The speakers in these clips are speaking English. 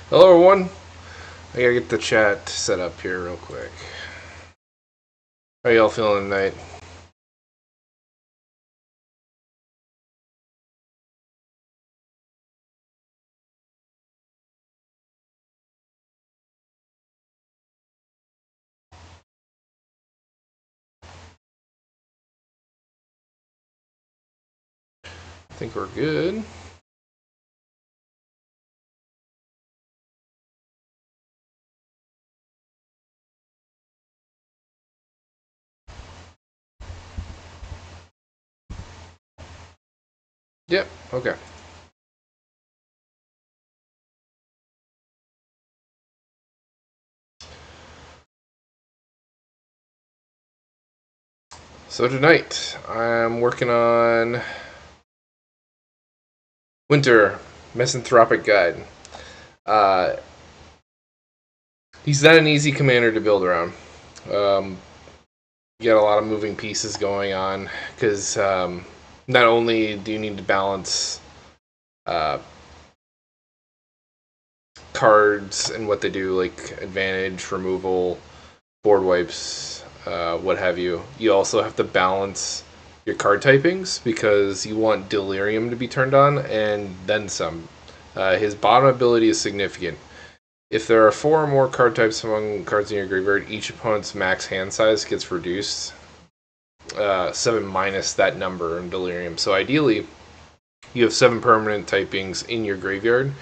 Hello, everyone. I gotta get the chat set up here real quick. How y'all feeling tonight? I think we're good. Yep, okay. So tonight, I'm working on Winter Misanthropic Guide. Uh, he's not an easy commander to build around. Um, you got a lot of moving pieces going on because not only do you need to balance uh, cards and what they do, like advantage, removal, board wipes, what have you. You also have to balance your card typings because you want Delirium to be turned on and then some. His bottom ability is significant. If there are 4 or more card types among cards in your graveyard, each opponent's max hand size gets reduced 7 minus that number in Delirium. So ideally, you have 7 permanent typings in your graveyard,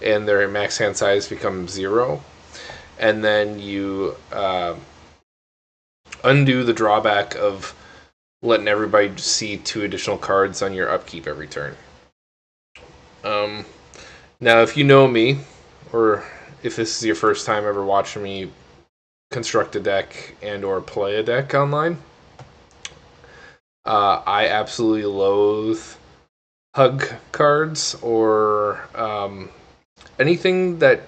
and their max hand size becomes 0. And then you undo the drawback of letting everybody see 2 additional cards on your upkeep every turn. Now, if you know me, or if this is your first time ever watching me construct a deck and or play a deck online, I absolutely loathe hug cards or anything that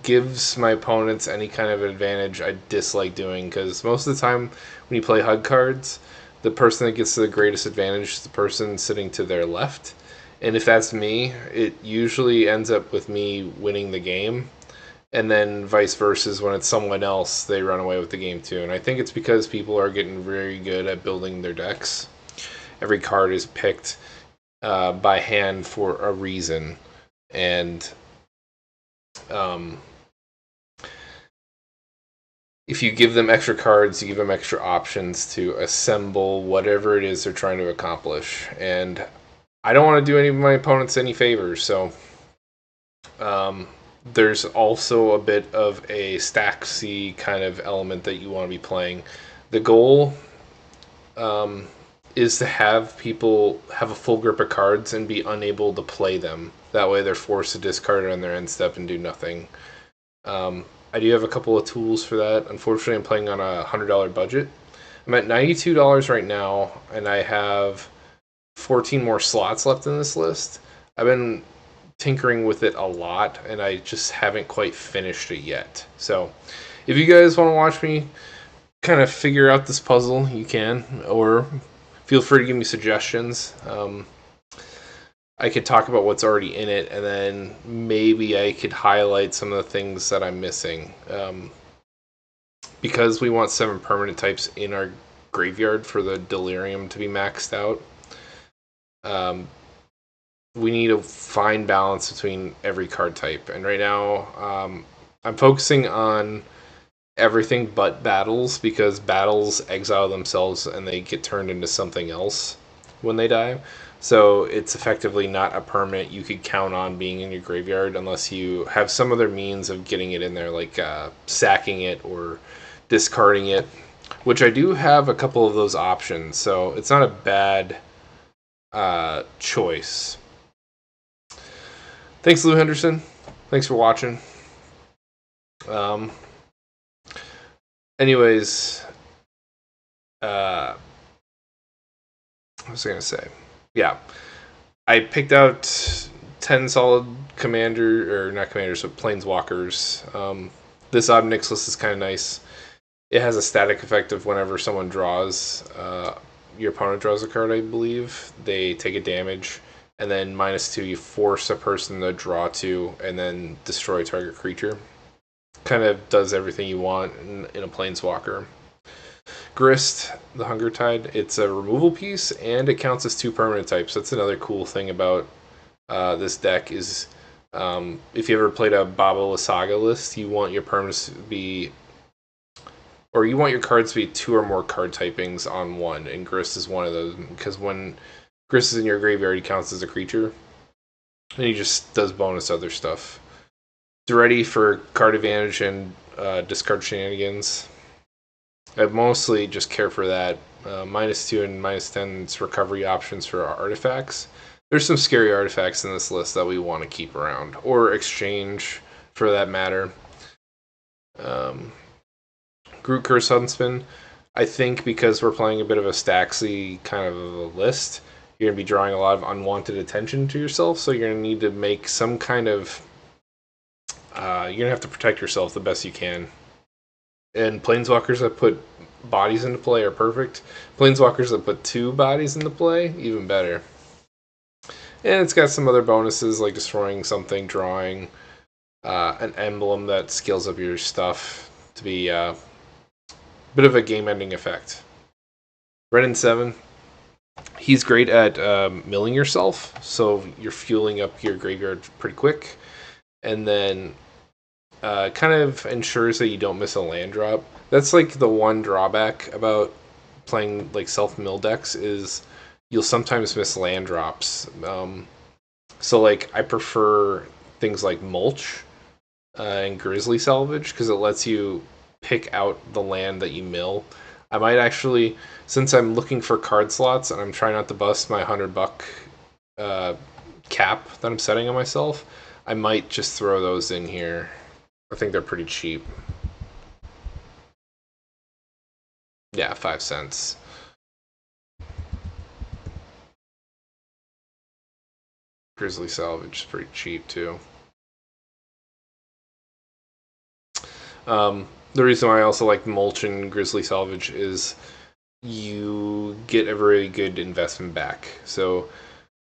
gives my opponents any kind of advantage. I dislike doing because most of the time when you play hug cards, the person that gets the greatest advantage is the person sitting to their left. And if that's me, it usually ends up with me winning the game. And then vice versa, when it's someone else, they run away with the game too. And I think it's because people are getting very good at building their decks. Every card is picked by hand for a reason. And if you give them extra cards, you give them extra options to assemble whatever it is they're trying to accomplish. And I don't want to do any of my opponents any favors, so there's also a bit of a stack-C kind of element that you want to be playing. The goal is to have people have a full grip of cards and be unable to play them. That way they're forced to discard it on their end step and do nothing. I do have a couple of tools for that. Unfortunately, I'm playing on a $100 budget. I'm at $92 right now, and I have 14 more slots left in this list. I've been tinkering with it a lot, and I just haven't quite finished it yet. So, if you guys want to watch me kind of figure out this puzzle, you can, or feel free to give me suggestions. I could talk about what's already in it, and then maybe I could highlight some of the things that I'm missing. Because we want 7 permanent types in our graveyard for the Delirium to be maxed out, we need a fine balance between every card type. And right now, I'm focusing on everything but battles, because battles exile themselves and they get turned into something else when they die. So it's effectively not a permanent you could count on being in your graveyard unless you have some other means of getting it in there, like sacking it or discarding it, which I do have a couple of those options. So it's not a bad choice. Thanks, Lou Henderson. Thanks for watching. Anyways, what was I going to say? Yeah. I picked out 10 solid commander, or not commanders, but planeswalkers. This Odd Nix list is kind of nice. It has a static effect of whenever someone draws, your opponent draws a card, I believe, they take a damage, and then -2, you force a person to draw 2 and then destroy target creature. Kind of does everything you want in a planeswalker. Grist, the Hunger Tide, it's a removal piece and it counts as 2 permanent types. That's another cool thing about this deck is if you ever played a Baba Saga list, you want your permanents to be, or you want your cards to be 2 or more card typings on one, and Grist is one of those, because when Grist is in your graveyard, he counts as a creature, and he just does bonus other stuff. It's ready for card advantage and discard shenanigans. I mostly just care for that. -2 and -10, it's recovery options for artifacts. There's some scary artifacts in this list that we want to keep around, or exchange for that matter. Groot Curse Huntsman, I think because we're playing a bit of a Staxy kind of a list, you're going to be drawing a lot of unwanted attention to yourself, so you're going to need to make some kind of... you're going to have to protect yourself the best you can. And Planeswalkers that put bodies into play are perfect. Planeswalkers that put 2 bodies into play, even better. And it's got some other bonuses like destroying something, drawing an emblem that scales up your stuff to be a bit of a game-ending effect. Red 7, he's great at milling yourself, so you're fueling up your graveyard pretty quick. And then kind of ensures that you don't miss a land drop. That's like the one drawback about playing like self-mill decks is you'll sometimes miss land drops. So like I prefer things like Mulch and Grizzly Salvage because it lets you pick out the land that you mill. I might actually, since I'm looking for card slots and I'm trying not to bust my $100 cap that I'm setting on myself, I might just throw those in here. I think they're pretty cheap. Yeah, 5 cents. Grizzly Salvage is pretty cheap too. The reason why I also like Mulch and Grizzly Salvage is you get a very good investment back. So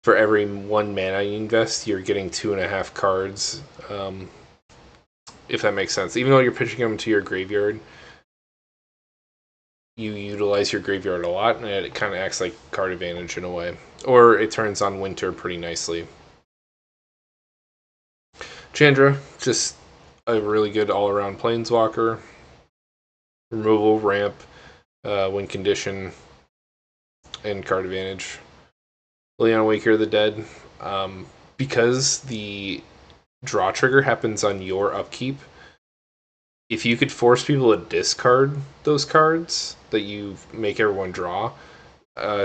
for every 1 mana you invest, you're getting 2.5 cards. If that makes sense. Even though you're pitching them to your graveyard, you utilize your graveyard a lot, and it kind of acts like card advantage in a way. Or it turns on Winter pretty nicely. Chandra, just a really good all-around planeswalker. Removal, ramp, win condition, and card advantage. Leon Waker of the Dead. Because the draw trigger happens on your upkeep, if you could force people to discard those cards that you make everyone draw,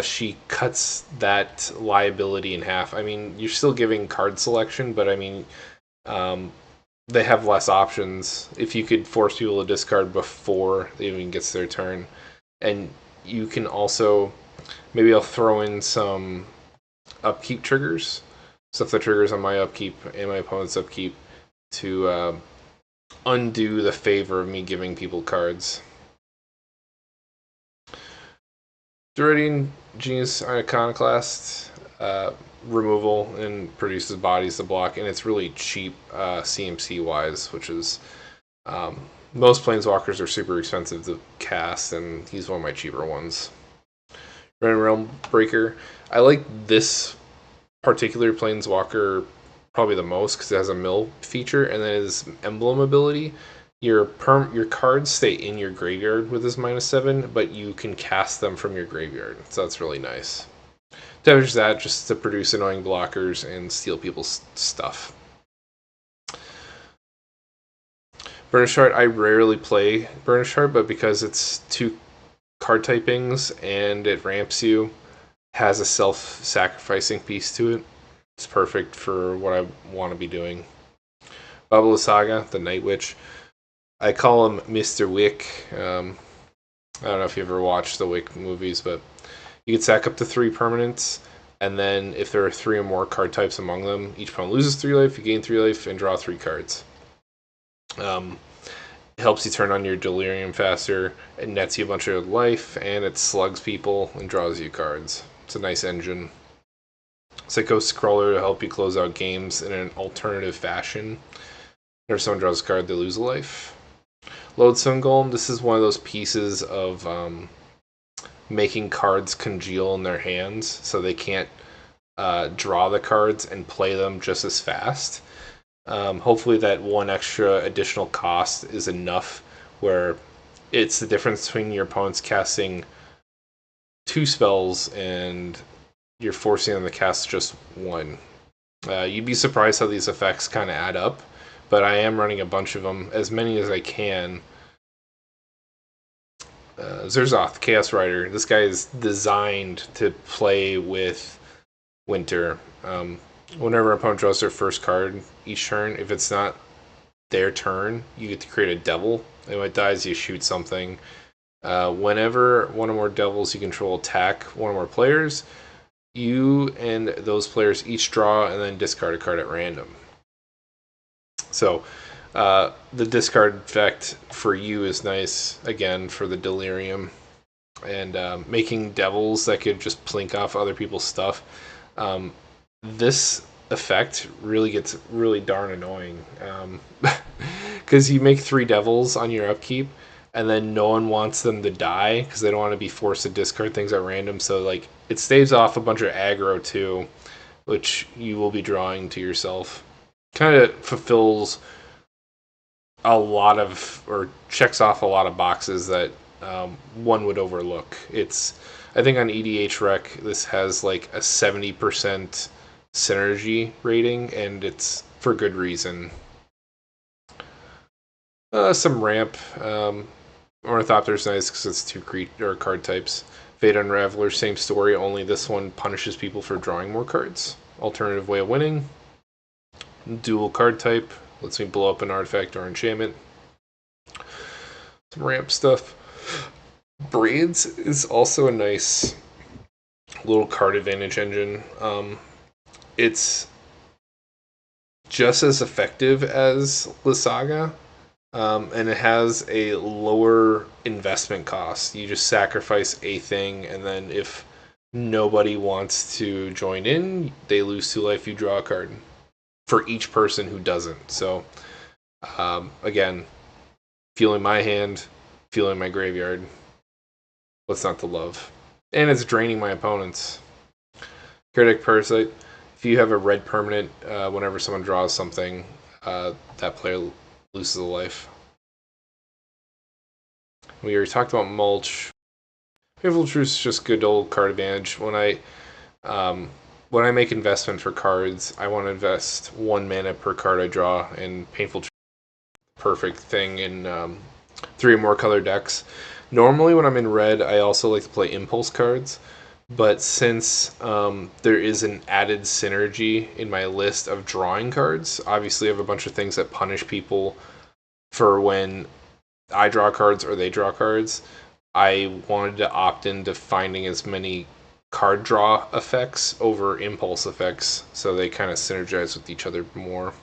she cuts that liability in half. I mean, you're still giving card selection, but I mean, they have less options. If you could force people to discard before it even gets their turn, and you can also, maybe I'll throw in some upkeep triggers, stuff that triggers on my upkeep and my opponent's upkeep to undo the favor of me giving people cards. Duridian Genius Iconoclast, removal and produces bodies to block, and it's really cheap CMC wise, which is most planeswalkers are super expensive to cast, and he's one of my cheaper ones. Ren Realm Breaker, I like this particular planeswalker probably the most because it has a mill feature, and then his emblem ability. Your cards stay in your graveyard with his -7, but you can cast them from your graveyard, so that's really nice. Damage that just to produce annoying blockers and steal people's stuff. Burnished Heart, I rarely play Burnished Heart, but because it's 2 card typings and it ramps you, has a self-sacrificing piece to it. It's perfect for what I want to be doing. Baba Saga, the Night Witch. I call him Mr. Wick. I don't know if you ever watched the Wick movies, but you can sack up to 3 permanents, and then if there are 3 or more card types among them, each opponent loses 3 life, you gain 3 life, and draw 3 cards. It helps you turn on your Delirium faster, it nets you a bunch of life, and it slugs people and draws you cards. It's a nice engine. Psycho Scroller to help you close out games in an alternative fashion. Whenever someone draws a card, they lose a life. Lodestone Golem, this is one of those pieces of making cards congeal in their hands so they can't draw the cards and play them just as fast. Hopefully that one extra additional cost is enough where it's the difference between your opponent's casting 2 spells and you're forcing them to cast just 1. You'd be surprised how these effects kind of add up, but I am running a bunch of them, as many as I can. Zerzoth, Chaos Rider. This guy is designed to play with Winter. Whenever an opponent draws their first card each turn, if it's not their turn, you get to create a devil. And when it dies, you shoot something. Whenever one or more devils you control attack one or more players, you and those players each draw and then discard a card at random. So the discard effect for you is nice, again, for the delirium. And making devils that could just plink off other people's stuff. This effect really gets really darn annoying. Because you make 3 devils on your upkeep, and then no one wants them to die because they don't want to be forced to discard things at random. So like it staves off a bunch of aggro too, which you will be drawing to yourself. Kind of fulfills a lot of, or checks off a lot of boxes that one would overlook. I think on EDH Rec this has like a 70% synergy rating, and it's for good reason. Some ramp. Ornithopter's nice because it's 2 card types. Fate Unraveler, same story, only this one punishes people for drawing more cards. Alternative way of winning. Dual card type, lets me blow up an artifact or enchantment. Some ramp stuff. Braids is also a nice little card advantage engine. It's just as effective as Lysaga, and it has a lower investment cost. You just sacrifice a thing, and then if nobody wants to join in, they lose 2 life, you draw a card for each person who doesn't. So again, fueling my hand, fueling my graveyard. What's not to love? And it's draining my opponents. Critic Parasite. If you have a red permanent, whenever someone draws something, that player loses a life. We already talked about Mulch. Painful Truth is just good old card advantage. When I make investment for cards, I want to invest 1 mana per card I draw, and Painful Truth is the perfect thing in 3 or more color decks. Normally when I'm in red, I also like to play impulse cards, but since there is an added synergy in my list of drawing cards, obviously I have a bunch of things that punish people for when I draw cards or they draw cards. I wanted to opt into finding as many card draw effects over impulse effects, so they kind of synergize with each other more.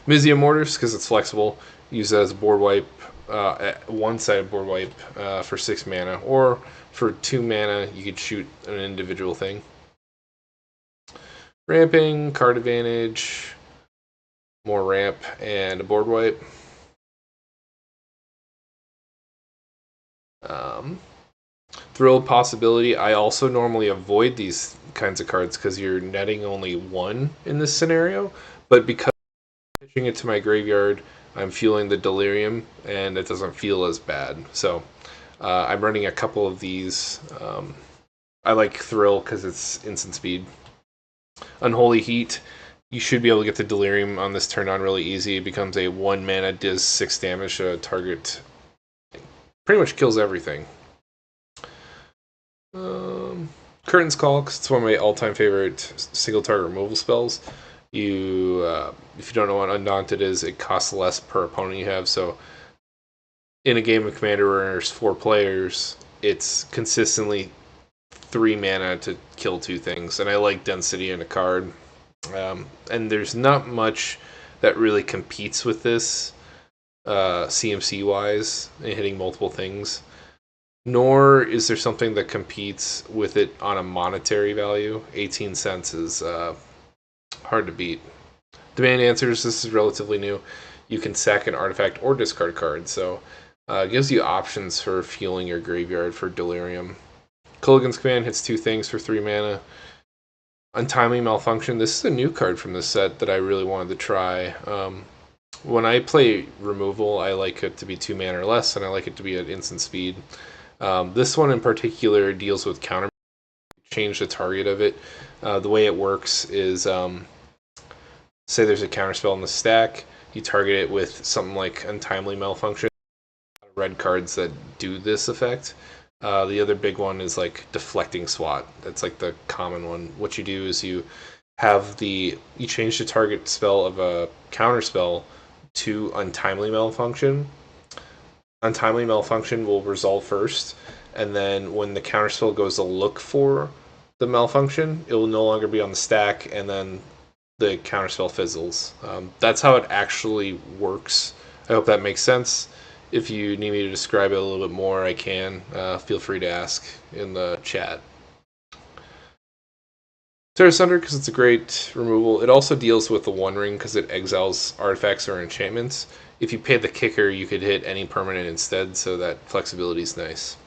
Mizia Mortars, because it's flexible, use it as a board wipe, one-sided board wipe for 6 mana, or for 2 mana you could shoot an individual thing. Ramping, card advantage, more ramp, and a board wipe. Thrill Possibility. I also normally avoid these kinds of cards because you're netting only 1 in this scenario, but because I'm pitching it to my graveyard, I'm fueling the delirium, and it doesn't feel as bad. So I'm running a couple of these. I like Thrill because it's instant speed. Unholy Heat. You should be able to get the delirium on this turn on really easy. It becomes a 1 mana, does 6 damage to a target. Pretty much kills everything. Curtain's Call, because it's one of my all-time favorite single target removal spells. If you don't know what Undaunted is, it costs less per opponent you have. So in a game of Commander where there's 4 players, it's consistently 3 mana to kill 2 things. And I like density in a card. And there's not much that really competes with this CMC-wise, hitting multiple things. nor is there something that competes with it on a monetary value. 18 cents is hard to beat. Demand answers, this is relatively new. You can sack an artifact or discard card, so it gives you options for fueling your graveyard for Delirium. Kulligan's Command hits 2 things for 3 mana. Untimely Malfunction, this is a new card from this set that I really wanted to try. When I play removal, I like it to be 2 mana or less, and I like it to be at instant speed. This one in particular deals with counter. Change the target of it. The way it works is, say there's a counterspell in the stack, you target it with something like Untimely Malfunction. Red cards that do this effect. The other big one is like Deflecting Swat. That's like the common one. What you do is you change the target spell of a counterspell to Untimely Malfunction. Untimely Malfunction will resolve first, and then when the counterspell goes to look for the malfunction, it will no longer be on the stack, and then the counterspell fizzles. That's how it actually works. I hope that makes sense. If you need me to describe it a little bit more, I can. Feel free to ask in the chat. Terra Sunder, because it's a great removal. It also deals with the One Ring because it exiles artifacts or enchantments. If you pay the kicker, you could hit any permanent instead, so that flexibility is nice.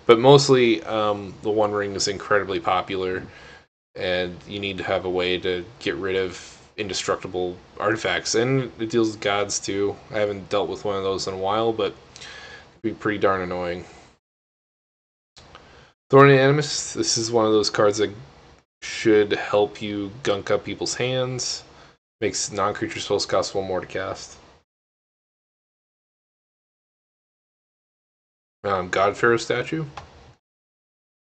But mostly, the One Ring is incredibly popular, and you need to have a way to get rid of indestructible artifacts, and it deals with gods too. I haven't dealt with one of those in a while, but it'd be pretty darn annoying. Thorny Animus, this is one of those cards that should help you gunk up people's hands. Makes non-creature spells cost 1 more to cast. God Pharaoh Statue.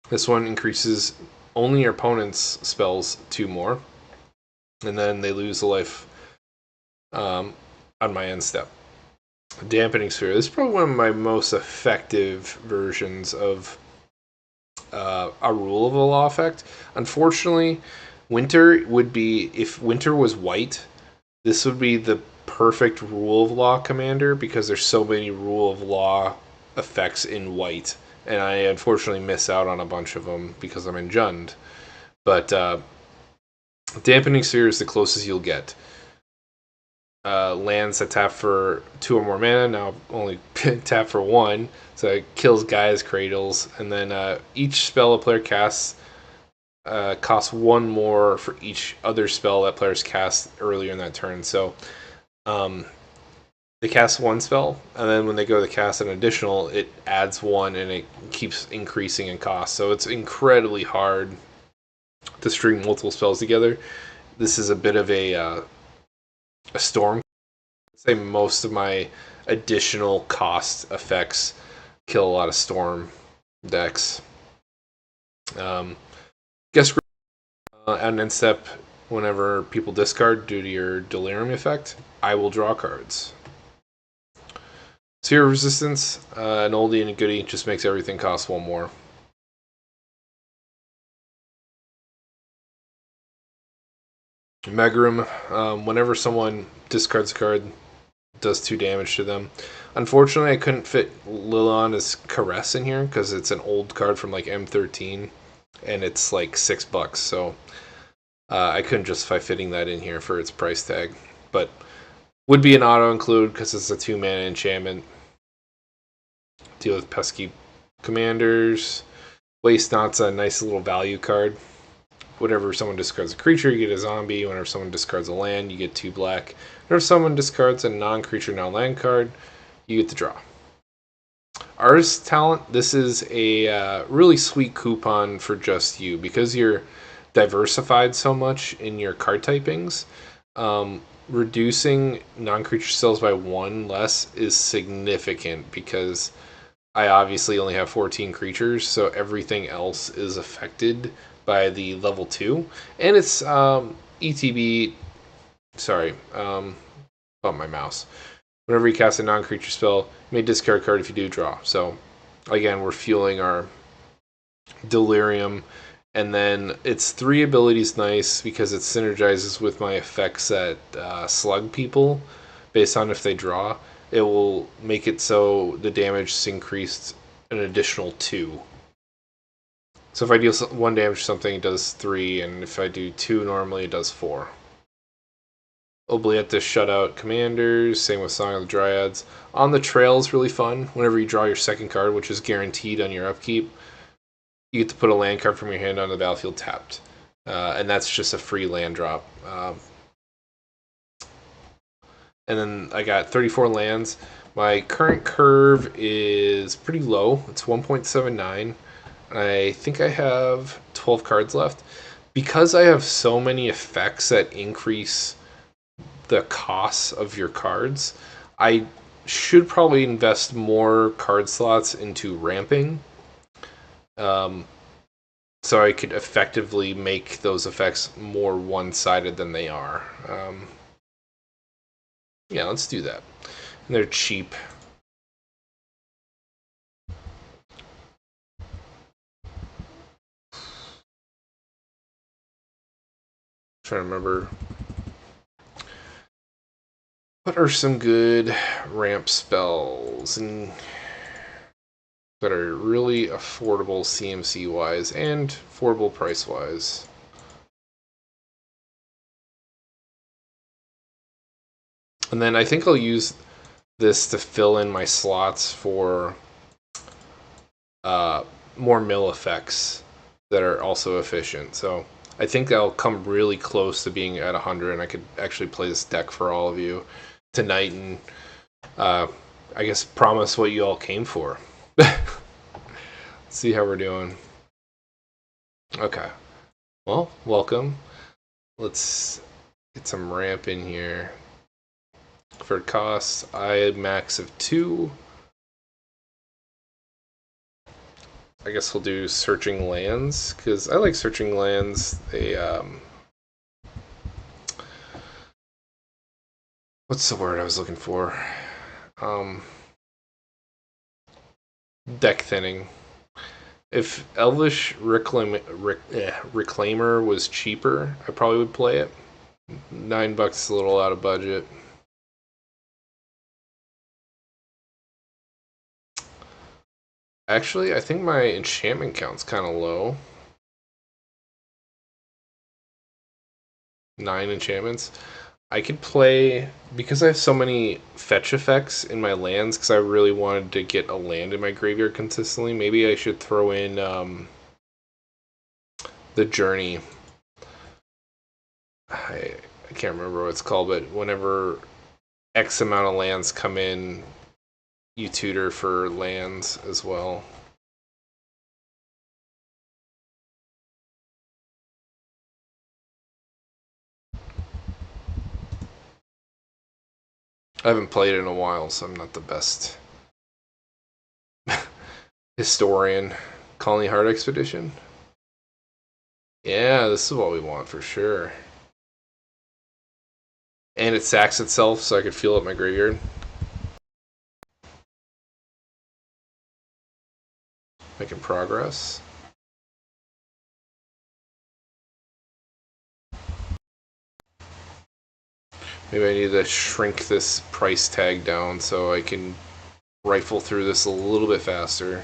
This one increases only your opponent's spells 2 more, and then they lose a life on my end step. Dampening Sphere. This is probably one of my most effective versions of a Rule of the Law effect. Unfortunately, Winter would be, if Winter was white, this would be the perfect Rule of Law commander because there's so many Rule of Law effects in white, and I unfortunately miss out on a bunch of them because I'm in Jund. But Dampening Sphere is the closest you'll get. Lands that tap for 2 or more mana, now only tap for 1, so it kills Gaia's Cradles, and then each spell a player casts costs 1 more for each other spell that players cast earlier in that turn. So they cast 1 spell, and then when they go to cast an additional, it adds 1, and it keeps increasing in cost. So it's incredibly hard to string multiple spells together. This is a bit of a storm. I'd say most of my additional cost effects kill a lot of storm decks. Guess at an end step, whenever people discard due to your Delirium effect, I will draw cards. Sphere of Resistance, an oldie and a goodie, just makes everything cost 1 more. Megarum, whenever someone discards a card, does 2 damage to them. Unfortunately, I couldn't fit Liliana's Caress in here because it's an old card from like M13, and it's like $6, so I couldn't justify fitting that in here for its price tag. But would be an auto include because it's a 2 mana enchantment. Deal with pesky commanders. Waste Not's a nice little value card. Whenever someone discards a creature, you get a zombie. Whenever someone discards a land, you get 2 black. Whenever someone discards a non-creature, non-land card, you get to draw. Artist Talent, this is a really sweet coupon for just you. Because you're diversified so much in your card typings, reducing non-creature spells by 1 less is significant because I obviously only have 14 creatures, so everything else is affected by the level 2. And it's ETB, sorry, bump my mouse. Whenever you cast a non-creature spell, you may discard a card if you do draw. So again, we're fueling our Delirium. And then its 3 abilities nice because it synergizes with my effects that slug people based on if they draw. It will make it so the damage is increased an additional 2. So if I deal 1 damage to something, it does 3, and if I do 2 normally, it does 4. Oubliette shut out commanders, same with Song of the Dryads. On the Trail is really fun. Whenever you draw your second card, which is guaranteed on your upkeep, you get to put a land card from your hand on the battlefield tapped. And that's just a free land drop. And then I got 34 lands. My current curve is pretty low. It's 1.79. I think I have 12 cards left. Because I have so many effects that increase the costs of your cards, I should probably invest more card slots into ramping, so I could effectively make those effects more one-sided than they are. Yeah, let's do that. And they're cheap. Trying to remember what are some good ramp spells and that are really affordable CMC wise and affordable price wise. And then I think I'll use this to fill in my slots for more mill effects that are also efficient. So I think I'll come really close to being at 100, and I could actually play this deck for all of you tonight, and I guess promise what you all came for. See how we're doing. Okay. Well, welcome. Let's get some ramp in here. For costs, I max of 2. I guess we'll do searching lands, because I like searching lands. They, what's the word I was looking for? Deck thinning. If Elvish Reclaimer was cheaper, I probably would play it. $9 is a little out of budget. Actually, I think my enchantment count's kind of low. 9 enchantments. I could play, because I have so many fetch effects in my lands, because I really wanted to get a land in my graveyard consistently, maybe I should throw in the Journey. I can't remember what it's called, but whenever X amount of lands come in, you tutor for lands as well. I haven't played it in a while, so I'm not the best historian. Colony Heart Expedition? Yeah, this is what we want for sure. And it sacks itself, so I could fill up my graveyard. Making progress. Maybe I need to shrink this price tag down so I can rifle through this a little bit faster.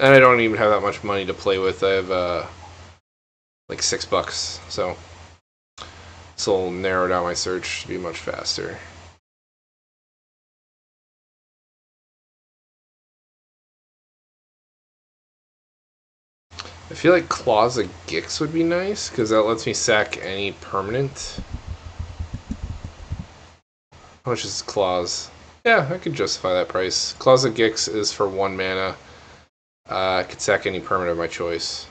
And I don't even have that much money to play with. I have like $6, so this will narrow down my search to be much faster. I feel like Claws of Gix would be nice, because that lets me sack any permanent. How much is Claws? Yeah, I could justify that price. Claws of Gix is for 1 mana. I could sack any permanent of my choice.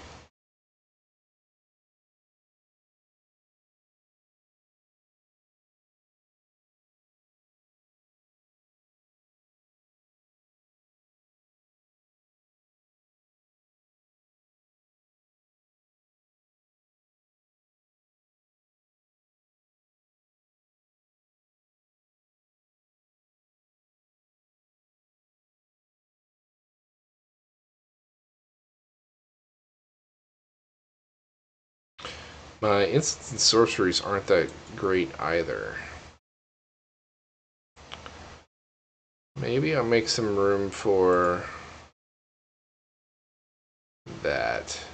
My instants and sorceries aren't that great either. Maybe I'll make some room for that.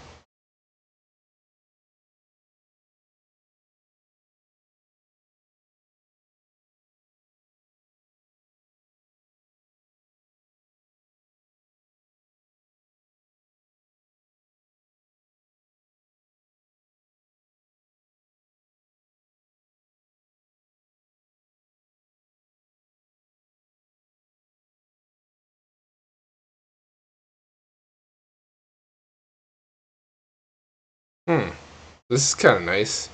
This is kind of nice.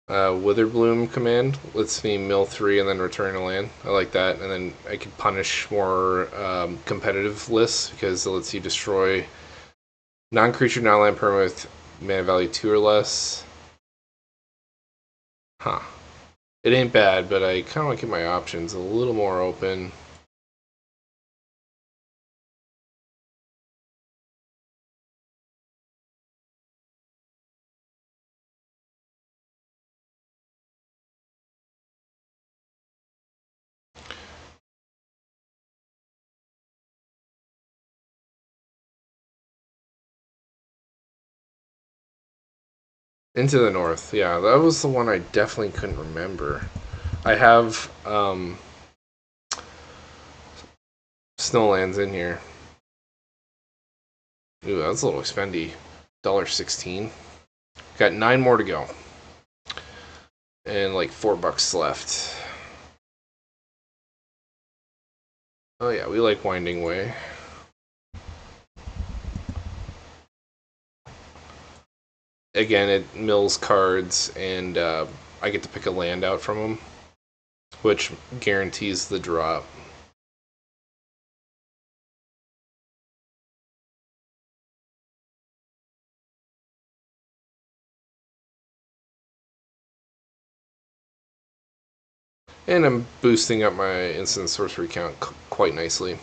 Witherbloom command lets me mill 3 and then return a land. I like that. And then I could punish more competitive lists because it lets you destroy non-creature, non-land permanent with mana value 2 or less. Huh. It ain't bad, but I kind of want to keep my options a little more open. Into the North, yeah, that was the one I definitely couldn't remember. I have Snowlands in here. Ooh, that's a little expendy. $1.16. Got 9 more to go. And like $4 left. Oh yeah, we like Winding Way. Again, it mills cards, and I get to pick a land out from them, which guarantees the drop. And I'm boosting up my instant sorcery count quite nicely.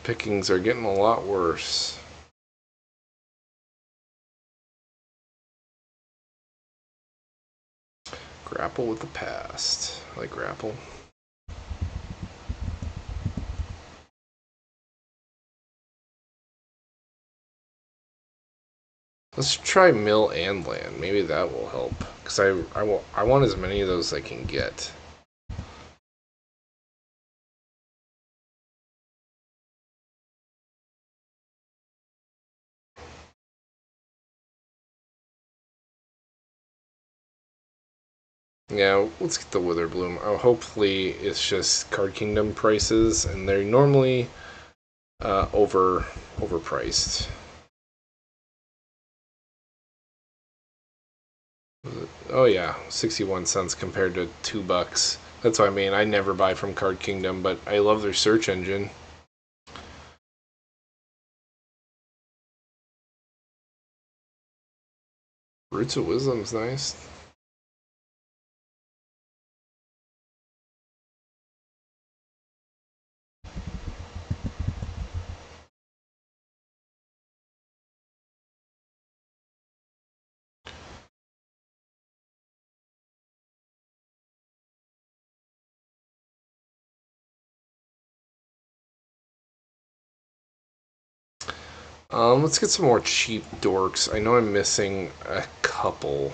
Pickings are getting a lot worse. Grapple with the past. I like grapple. Let's try mill and land. Maybe that will help. Because I want as many of those as I can get. Yeah, let's get the Witherbloom. Hopefully it's just Card Kingdom prices, and they're normally overpriced. Oh yeah, 61 cents compared to $2. That's what I mean. I never buy from Card Kingdom, but I love their search engine. Roots of Wisdom's nice. Let's get some more cheap dorks. I know I'm missing a couple.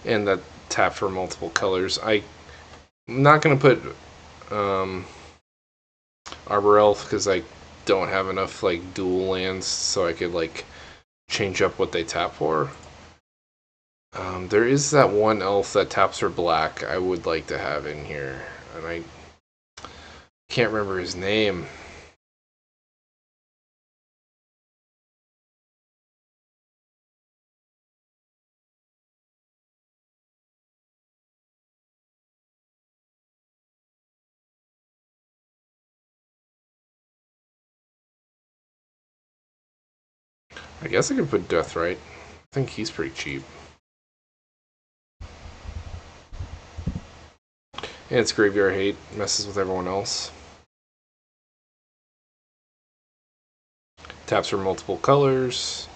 And that tap for multiple colors. I'm not going to put Arbor Elf because I don't have enough like dual lands so I could like change up what they tap for. There is that one elf that taps for black I would like to have in here, and I can't remember his name. I guess I could put Deathrite. I think he's pretty cheap. And it's Graveyard Hate. Messes with everyone else. Taps for multiple colors.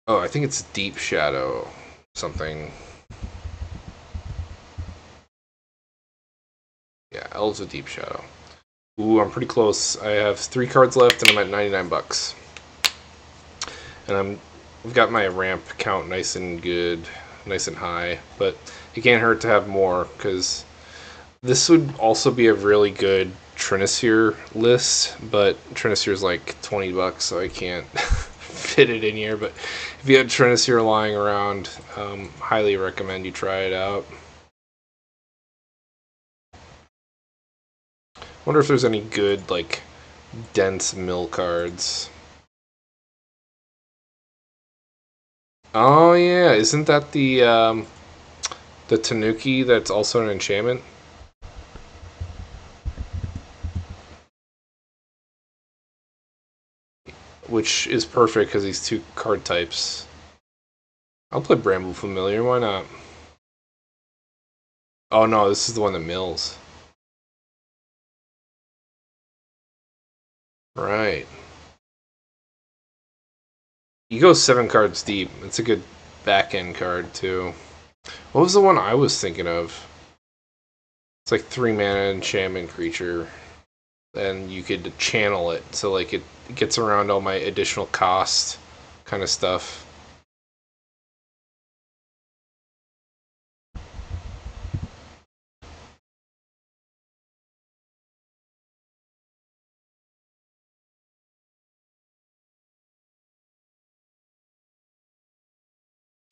Oh, I think it's Deep Shadow. Something. Yeah, Elves of Deep Shadow. Ooh, I'm pretty close. I have 3 cards left and I'm at 99 bucks. And I've got my ramp count nice and good, nice and high, but it can't hurt to have more, because this would also be a really good Trinisphere list, but Trinisphere is like 20 bucks, so I can't fit it in here. But if you had Trinisphere lying around, highly recommend you try it out. Wonder if there's any good, like, dense mill cards. Oh yeah, isn't that the Tanuki that's also an enchantment? Which is perfect because he's 2 card types. I'll play Bramble Familiar, why not? Oh no, this is the one that mills. Right. You go 7 cards deep. It's a good back end card too. What was the one I was thinking of? It's like 3 mana enchantment creature. And you could channel it, so like it gets around all my additional cost kind of stuff.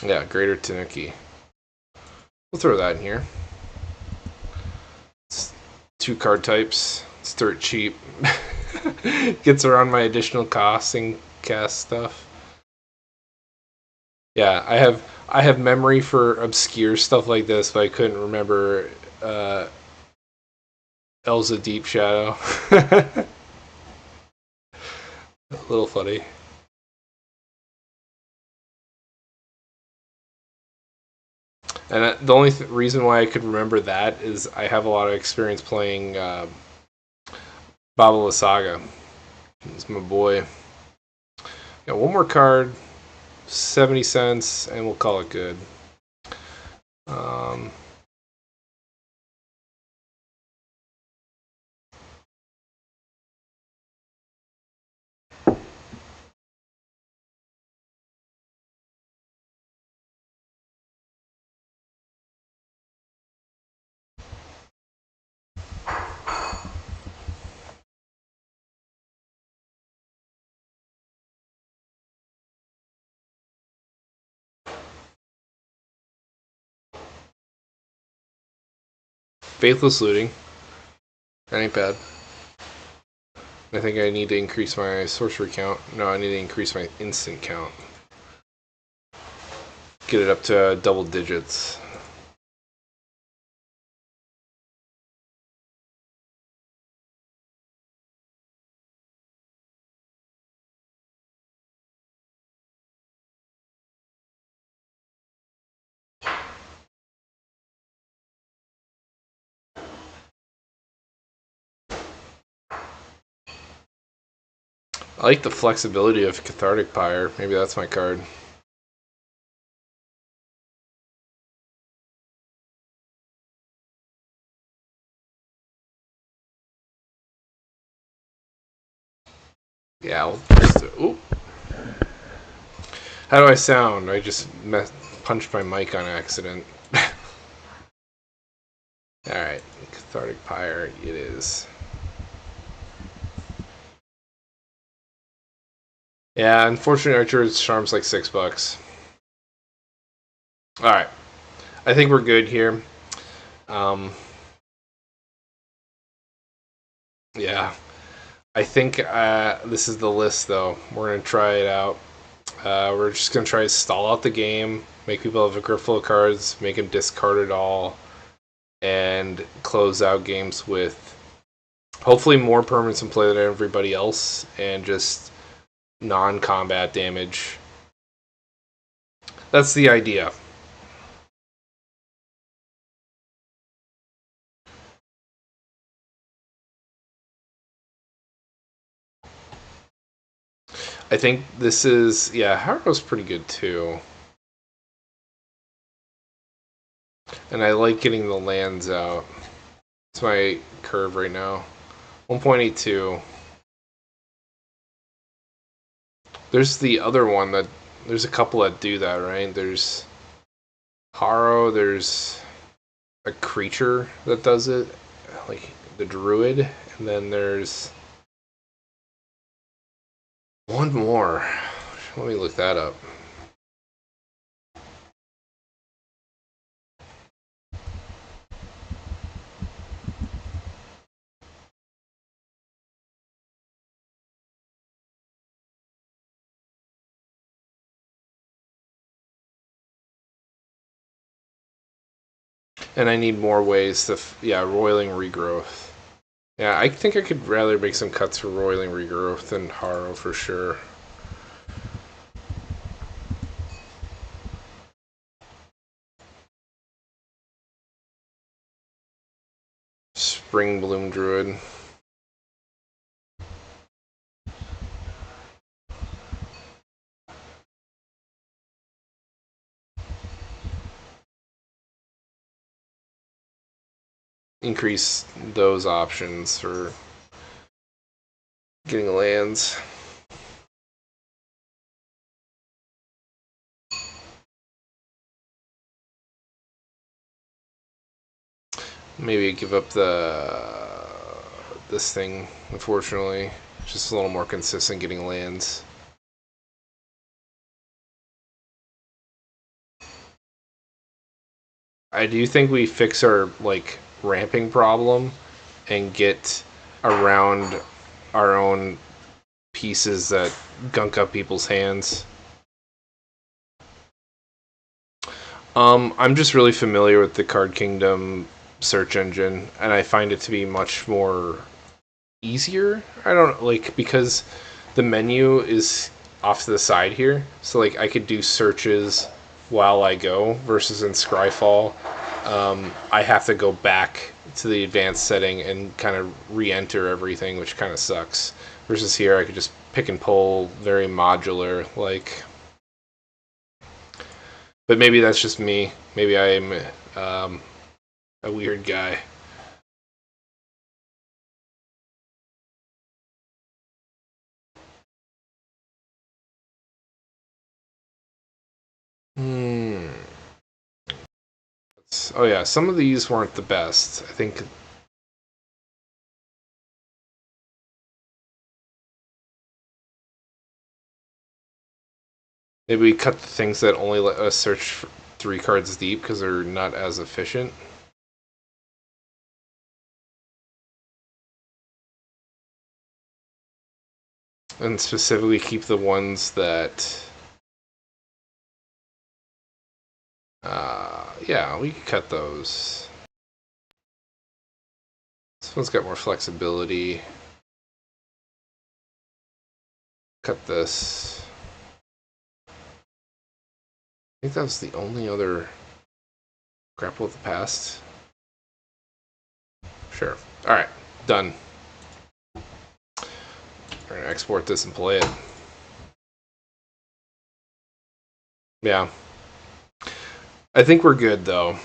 Yeah, Greater Tanuki. We'll throw that in here. It's 2 card types. It's dirt cheap. Gets around my additional costs and cast stuff. Yeah, I have memory for obscure stuff like this, but I couldn't remember Elves of Deep Shadow. A little funny. And the only reason why I could remember that is I have a lot of experience playing Baba Saga. It's my boy. Got one more card, 70 cents, and we'll call it good. Faithless Looting. That ain't bad. I think I need to increase my sorcery count. No, I need to increase my instant count. Get it up to double digits. I like the flexibility of Cathartic Pyre. Maybe that's my card. Yeah, I'll just ooh. How do I sound? I just punched my mic on accident. Alright, Cathartic Pyre it is. Yeah, unfortunately Archer's Charm's like $6. Alright. I think we're good here. Yeah. I think this is the list, though. We're going to try it out. We're just going to try to stall out the game, make people have a grip full of cards, make them discard it all, and close out games with hopefully more permanents in play than everybody else, and just non-combat damage. That's the idea. I think this is, yeah, Harrow's pretty good too. And I like getting the lands out. It's my curve right now. 1.82. There's the other one that, there's a couple that do that, right? There's Harrow, there's a creature that does it, like the druid, and then there's one more. Let me look that up. And I need more ways to, yeah, roiling regrowth. Yeah, I think I could rather make some cuts for roiling regrowth than Harrow for sure. Spring Bloom Druid. Increase those options for getting lands. Maybe give up this thing, unfortunately. Just a little more consistent getting lands. I do think we fix our like ramping problem and get around our own pieces that gunk up people's hands. I'm just really familiar with the Card Kingdom search engine, and I find it to be much more easier. I don't like because the menu is off to the side here, so like I could do searches while I go versus in Scryfall. I have to go back to the advanced setting and kind of re-enter everything, which kind of sucks. Versus here, I could just pick and pull, very modular, like. But maybe that's just me. Maybe I am a weird guy. Oh yeah, some of these weren't the best. I think. Maybe we cut the things that only let us search 3 cards deep because they're not as efficient. And specifically keep the ones that... yeah, we could cut those. This one's got more flexibility. Cut this. I think that was the only other Grapple with the Past. Sure. Alright, done. We're gonna export this and play it. Yeah. I think we're good, though.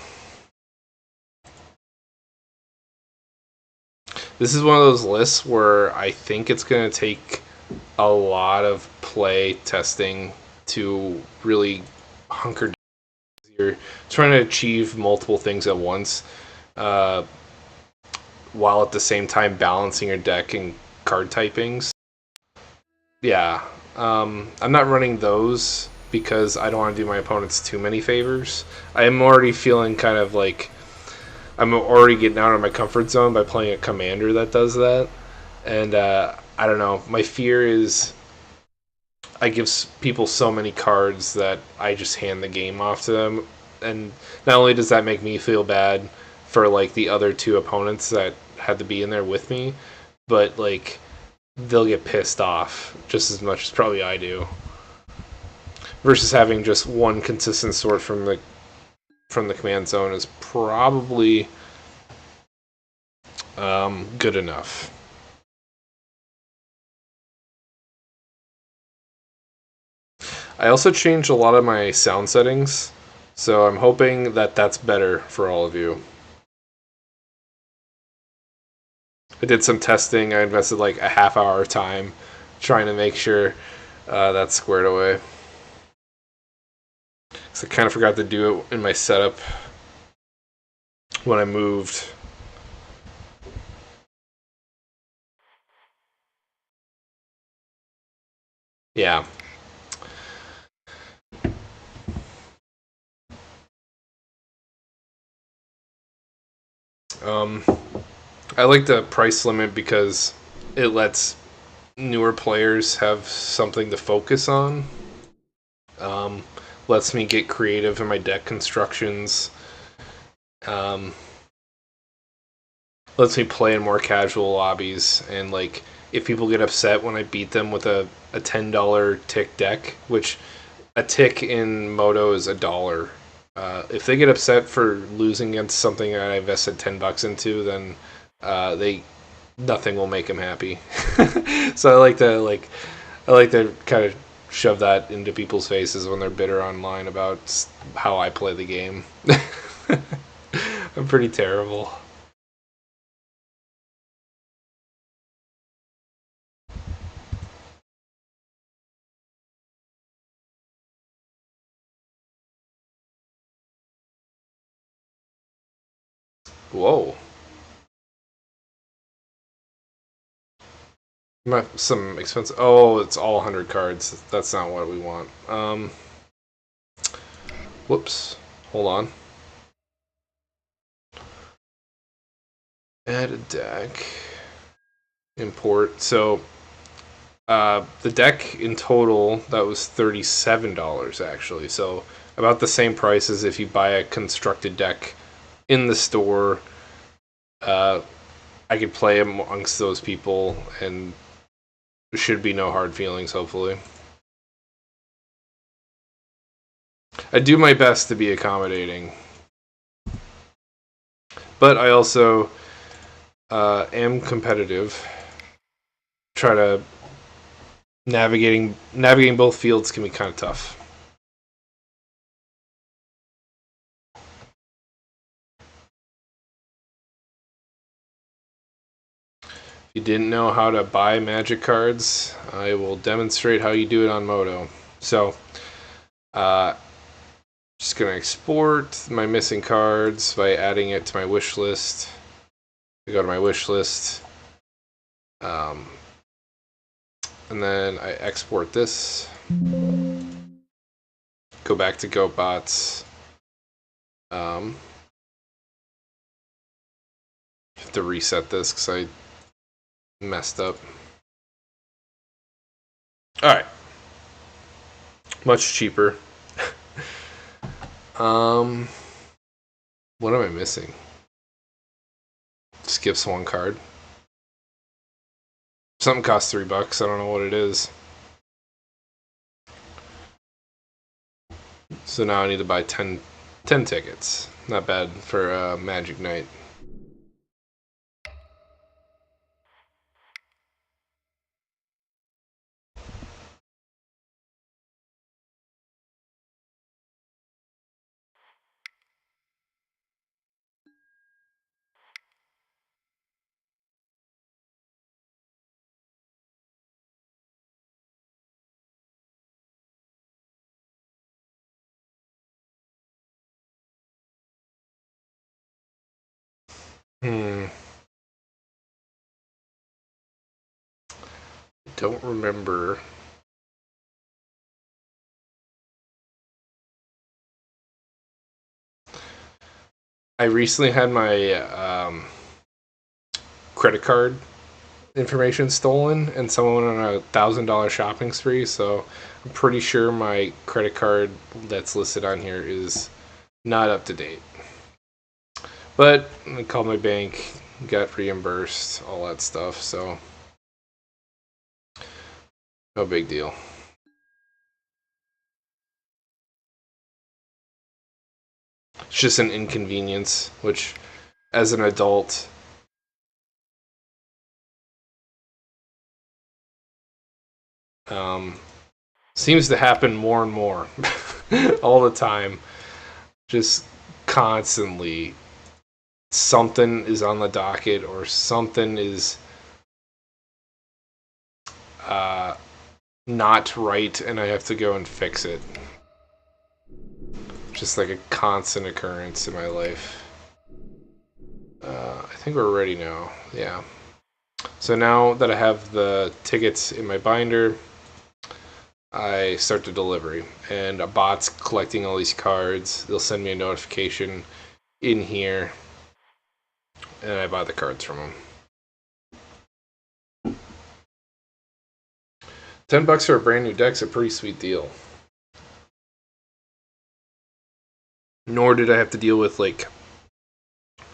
This is one of those lists where I think it's going to take a lot of play testing to really hunker down. You're trying to achieve multiple things at once, while at the same time balancing your deck and card typings. Yeah, I'm not running those because I don't want to do my opponents too many favors. I am already feeling kind of like I'm already getting out of my comfort zone by playing a commander that does that. And I don't know. My fear is I give people so many cards that I just hand the game off to them. And not only does that make me feel bad for like the other 2 opponents that had to be in there with me, but like they'll get pissed off just as much as probably I do. Versus having just one consistent sort from the command zone is probably good enough. I also changed a lot of my sound settings, so I'm hoping that that's better for all of you. I did some testing. I invested like a half hour time trying to make sure that's squared away. So I kind of forgot to do it in my setup when I moved. Yeah. I like the price limit because it lets newer players have something to focus on. Lets me get creative in my deck constructions. Lets me play in more casual lobbies, and like if people get upset when I beat them with a $10 tick deck, which a tick in Moto is $1. If they get upset for losing against something that I invested $10 into, then nothing will make them happy. So I like to kind of shove that into people's faces when they're bitter online about how I play the game. I'm pretty terrible. Whoa. Some expensive. Oh, it's all 100 cards. That's not what we want. Whoops. Hold on. Add a deck. Import. So, the deck in total, that was $37 actually. So, about the same price as if you buy a constructed deck in the store. I could play amongst those people, and there should be no hard feelings, hopefully. I do my best to be accommodating, but I also am competitive. Try to navigating both fields can be kind of tough. If you didn't know how to buy Magic cards, I will demonstrate how you do it on Moto. So, just gonna export my missing cards by adding it to my wish list. I go to my wish list, and then I export this. Go back to GoatBots. Have to reset this because I messed up. Alright. Much cheaper. What am I missing? Skips one card. Something costs $3. I don't know what it is. So now I need to buy 10 tickets. Not bad for a Magic Night. Don't remember. I recently had my credit card information stolen, and someone went on a $1,000 shopping spree. So I'm pretty sure my credit card that's listed on here is not up to date. But I called my bank, got reimbursed, all that stuff. So No big deal. It's just an inconvenience, which, as an adult, seems to happen more and more all the time. Just constantly, something is on the docket or something is not right, and I have to go and fix it. Just like a constant occurrence in my life. I think we're ready now. Yeah. So now that I have the tickets in my binder, I start the delivery, and a bot's collecting all these cards. They'll send me a notification in here, and I buy the cards from them. $10 for a brand new deck's a pretty sweet deal. Nor did I have to deal with like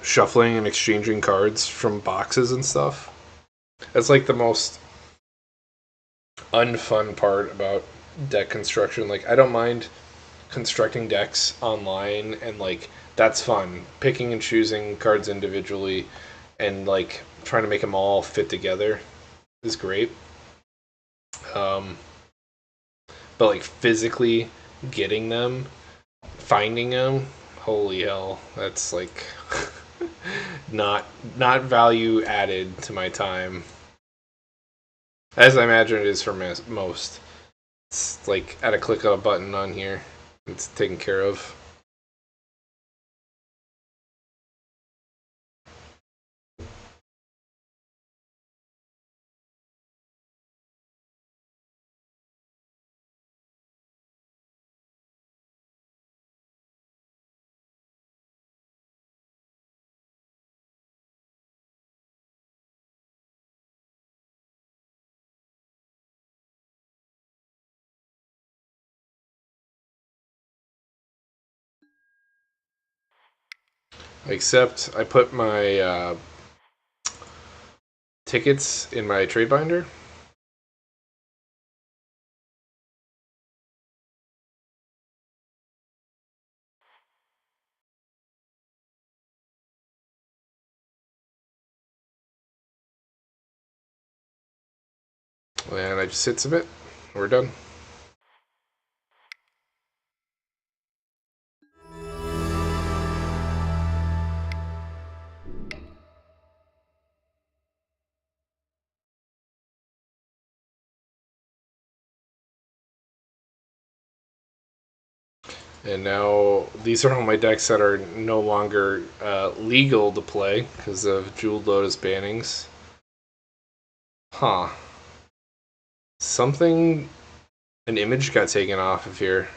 shuffling and exchanging cards from boxes and stuff. That's like the most unfun part about deck construction. Like, I don't mind constructing decks online, and like that's fun. Picking and choosing cards individually and like trying to make them all fit together is great. But like physically getting them, finding them, holy hell, that's like not value added to my time, as I imagine it is for most. It's like at a click of a button on here, it's taken care of. Except I put my tickets in my trade binder. And I just hit submit. We're done. And now these are all my decks that are no longer legal to play because of Jeweled Lotus bannings. Huh. Something, an image got taken off of here.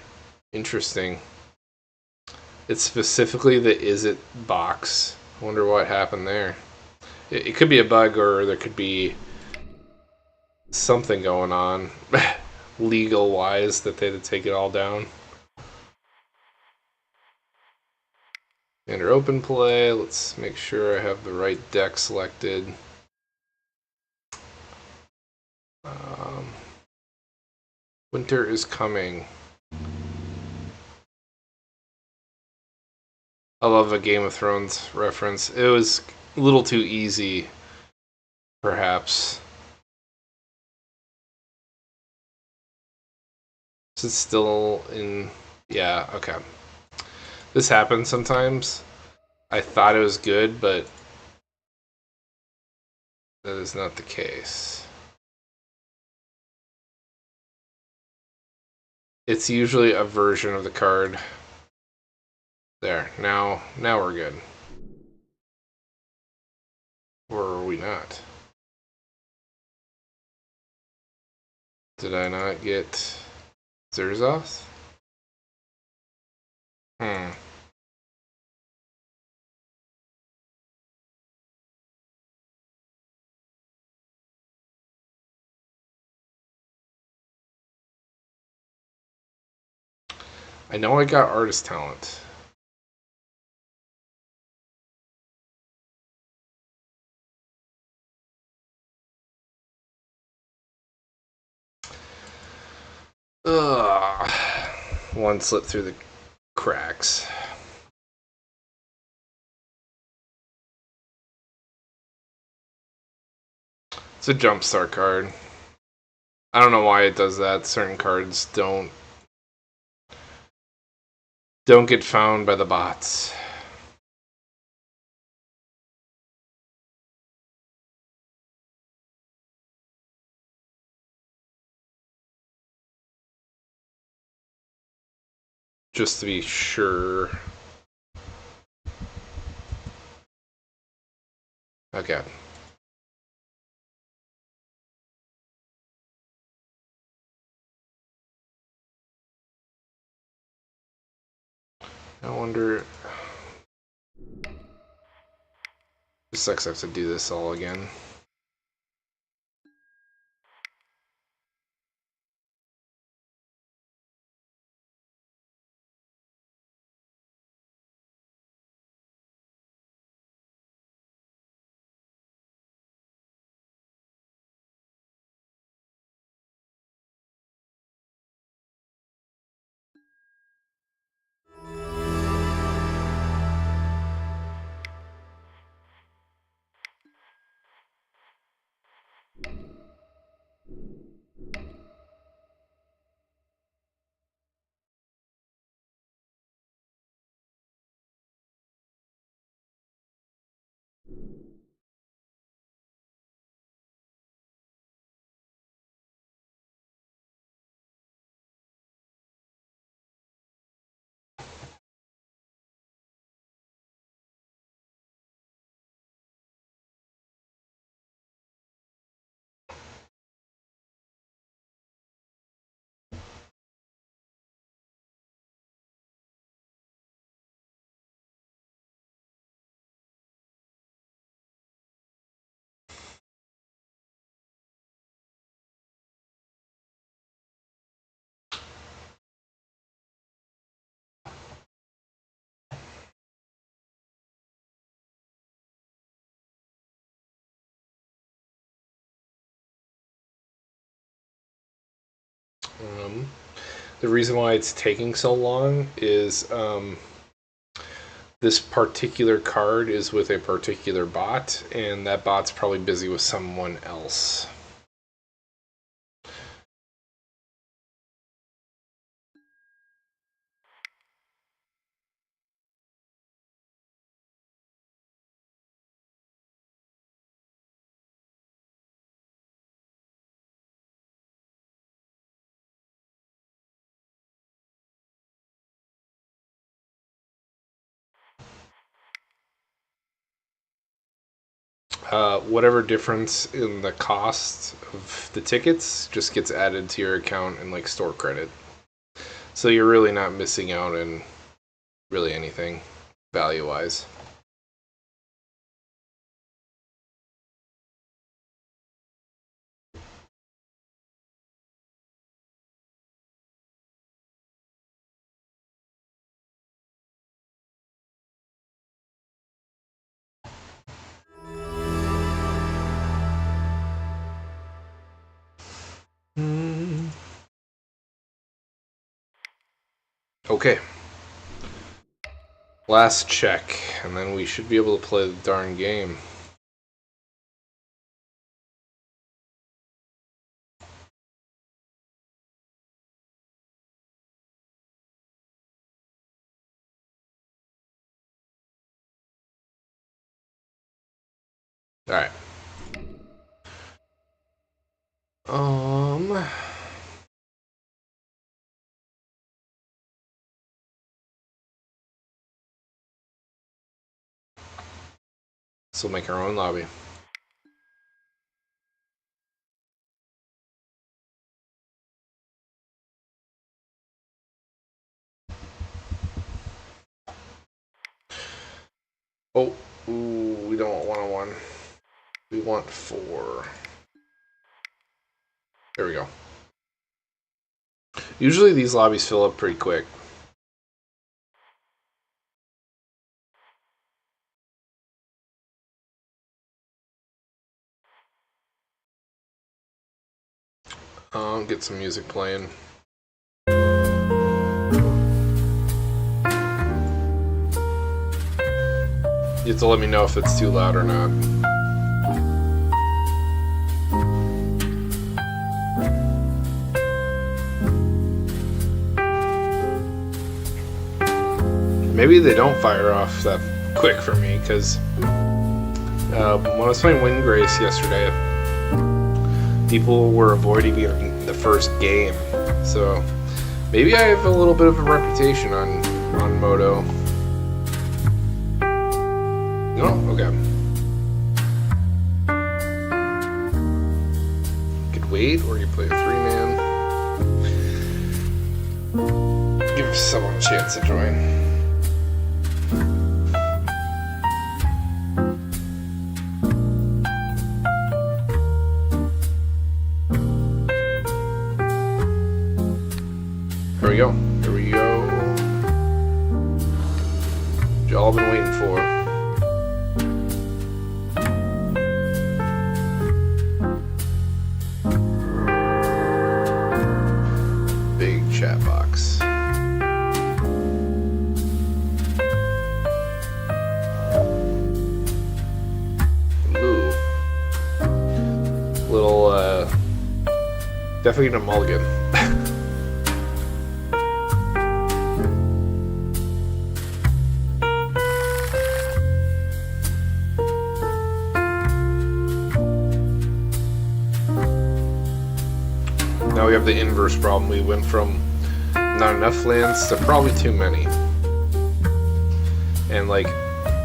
Interesting. It's specifically the Is It box. I wonder what happened there. It could be a bug, or there could be something going on legal wise that they had to take it all down. Enter open play. Let's make sure I have the right deck selected. Winter is coming. I love a Game of Thrones reference. It was a little too easy, perhaps. Is it still in? Yeah, okay. This happens sometimes. I thought it was good, but that is not the case. It's usually a version of the card. There. Now we're good. Or are we not? Did I not get Zerzos? I know I got Artist Talent. Ugh. One slipped through the cracks. It's a jumpstart card. I don't know why it does that. Certain cards don't get found by the bots. Just to be sure. Okay. I wonder. It sucks I have to do this all again. Um, the reason why it's taking so long is this particular card is with a particular bot, and that bot's probably busy with someone else. Whatever difference in the cost of the tickets just gets added to your account and like store credit. So you're really not missing out on really anything value wise. Okay. Last check, and then we should be able to play the darn game. Alright. Um. So we'll make our own lobby. Oh, ooh, we don't want 1-on-1. We want 4. There we go. Usually these lobbies fill up pretty quick. Get some music playing. have to let me know if it's too loud or not. Maybe they don't fire off that quick for me, because when I was playing Wind Grace yesterday, people were avoiding me in the first game. So maybe I have a little bit of a reputation on Moto. No? Okay. Could wait, or you play a 3-man. Give someone a chance to join. Here we go. Here we go. What y'all been waiting for. Big chat box. Ooh. Little, definitely a mulligan. Now we have the inverse problem. We went from not enough lands to probably too many. And like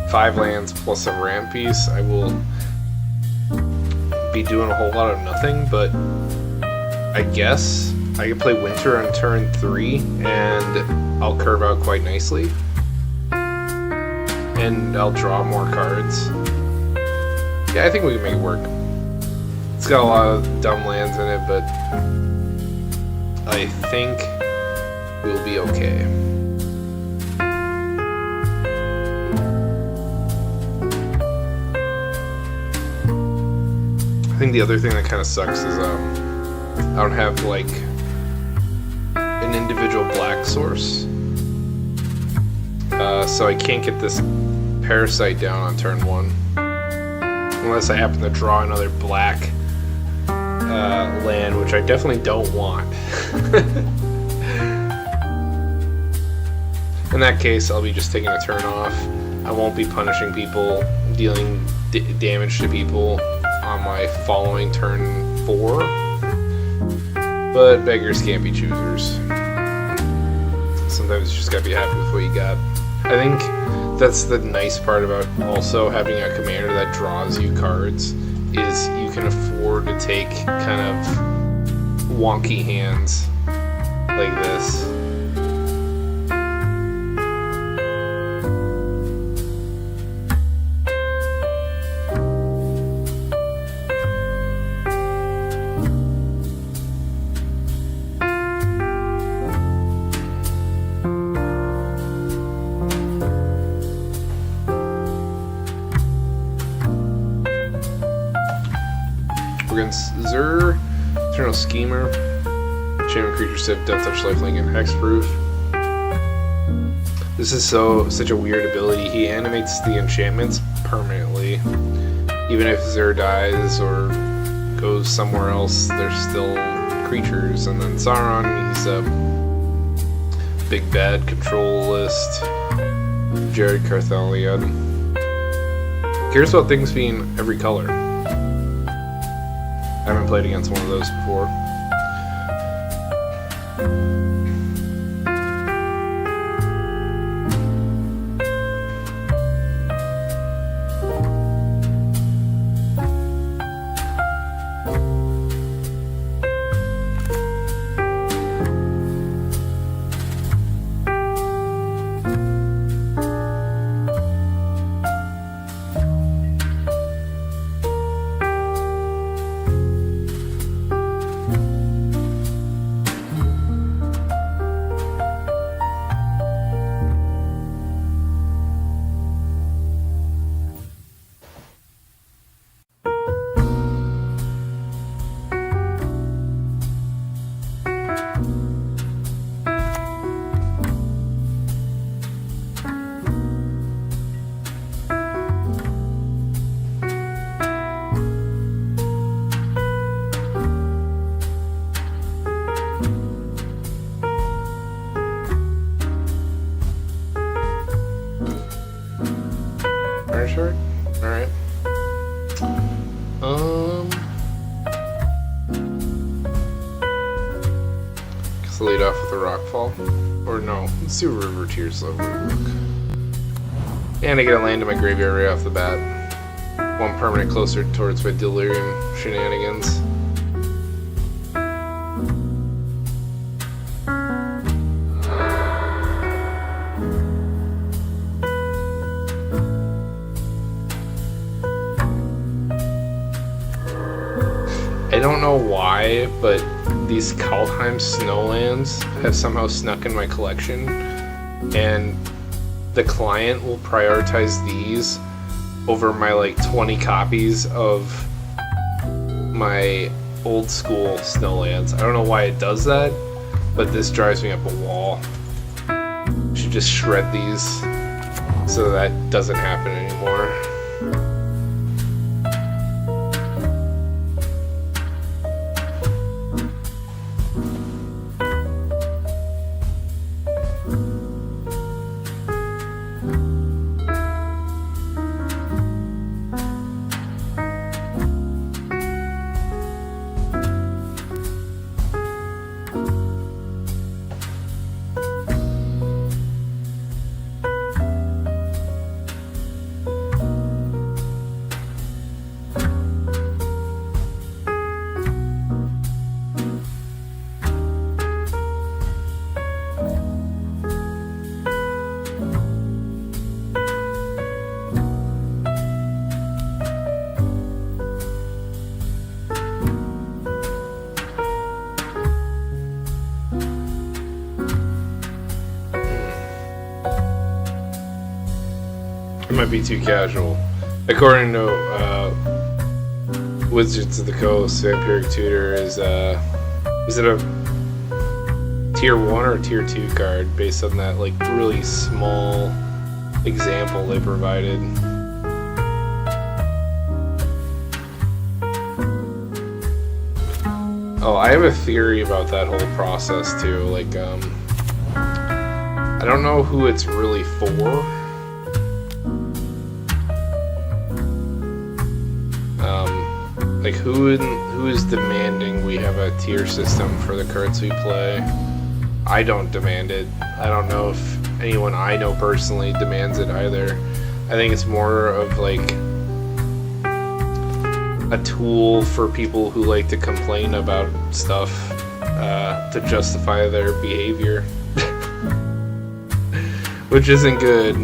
5 lands plus a ramp piece, I will be doing a whole lot of nothing, but I guess I can play Winter on turn 3 and I'll curve out quite nicely. And I'll draw more cards. Yeah, I think we can make it work. It's got a lot of dumb lands in it, but I think we'll be okay. I think the other thing that kind of sucks is I don't have like an individual black source, so I can't get this parasite down on turn 1 unless I happen to draw another black land, which I definitely don't want. In that case, I'll be just taking a turn off. I won't be punishing people, dealing damage to people on my following turn 4. But beggars can't be choosers. Sometimes you just gotta be happy with what you got. I think that's the nice part about also having a commander that draws you cards, is you can afford to take kind of wonky hands like this. Against Zur, Eternal Schemer, Champion creatures have Death Touch, Lifelink, and Hexproof. This is such a weird ability. He animates the enchantments permanently. Even if Zur dies or goes somewhere else, there's still creatures. And then Sauron, he's a big bad control list. Jared Carthalion. Cares about things being every color. I haven't played against one of those before. Or no, let's do River Tears Slow real quick. And I get a land in my graveyard right off the bat. One permanent closer towards my Delirium shenanigans. I don't know why, but these Kaldheim Snowlands have somehow snuck in my collection, and the client will prioritize these over my like 20 copies of my old school Snowlands. I don't know why it does that, but this drives me up a wall. I should just shred these so that doesn't happen anymore. It might be too casual. According to Wizards of the Coast, Vampiric Tutor is it a tier 1 or tier 2 card based on that like really small example they provided. Oh, I have a theory about that whole process too. Like, I don't know who it's really for. Like who is demanding we have a tier system for the cards we play? I don't demand it. I don't know if anyone I know personally demands it either. I think it's more of like a tool for people who like to complain about stuff to justify their behavior, which isn't good.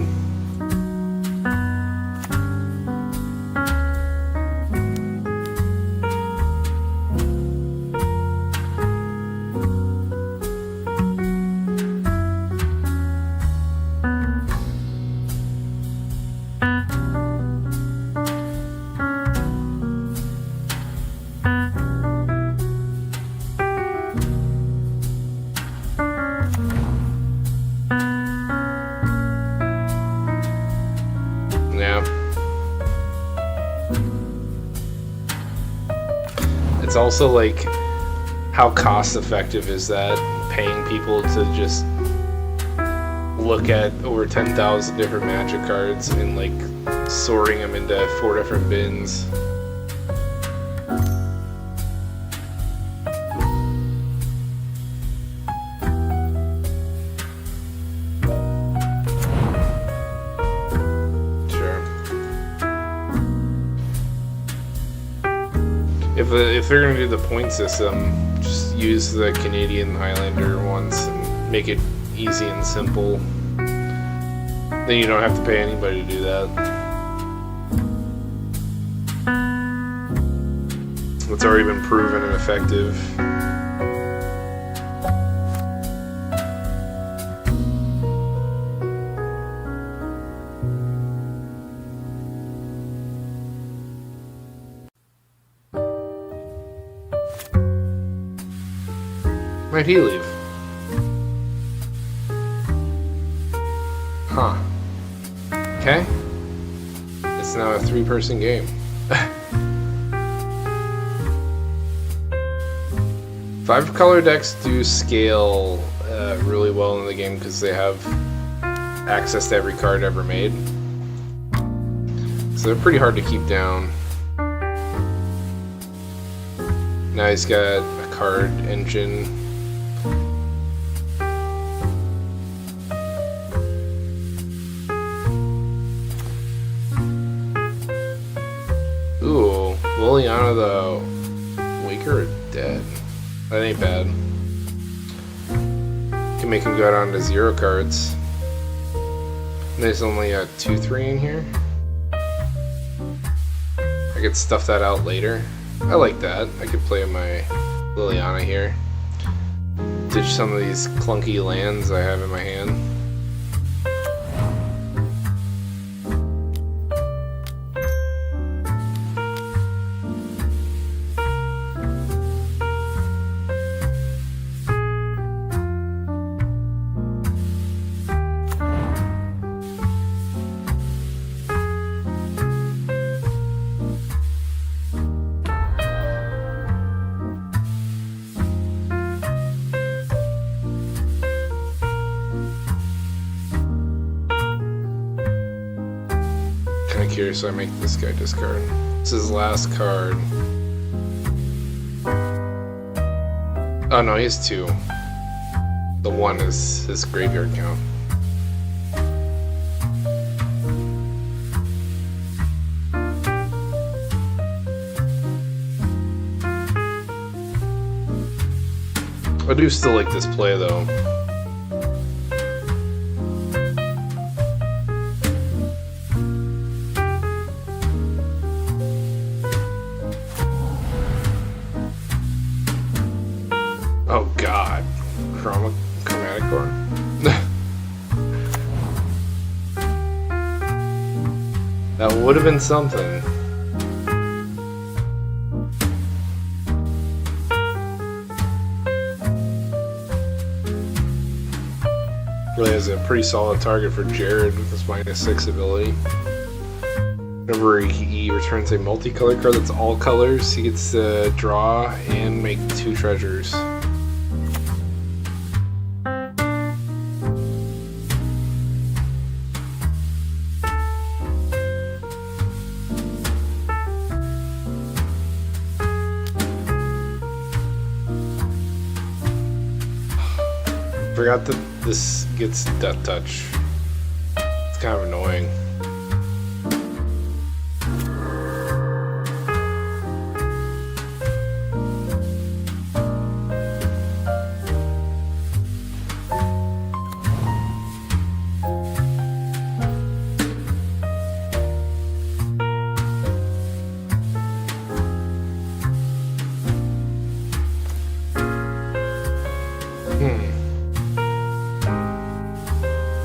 It's also like, how cost effective is that, paying people to just look at over 10,000 different Magic cards and like sorting them into 4 different bins? If they're going to do the point system, just use the Canadian Highlander ones and make it easy and simple. Then you don't have to pay anybody to do that. It's already been proven and effective. Why'd he leave? Huh. Okay. It's now a 3-person game. 5-color decks do scale really well in the game because they have access to every card ever made. So they're pretty hard to keep down. Now he's got a card engine. Liliana the Waker or Dead? That ain't bad. Can make him go down to 0 cards. There's only a 2/3 in here. I could stuff that out later. I like that. I could play my Liliana here. Ditch some of these clunky lands I have in my hand. Curious, so I make this guy discard. This is his last card. Oh no, he has 2. The 1 is his graveyard count. I do still like this play though. Oh god, chromatic core. That would have been something. Really is a pretty solid target for Jared with his -6 ability. Whenever he returns a multicolored card that's all colors, he gets to draw and make 2 treasures. Forgot that this gets Death Touch. It's kind of annoying.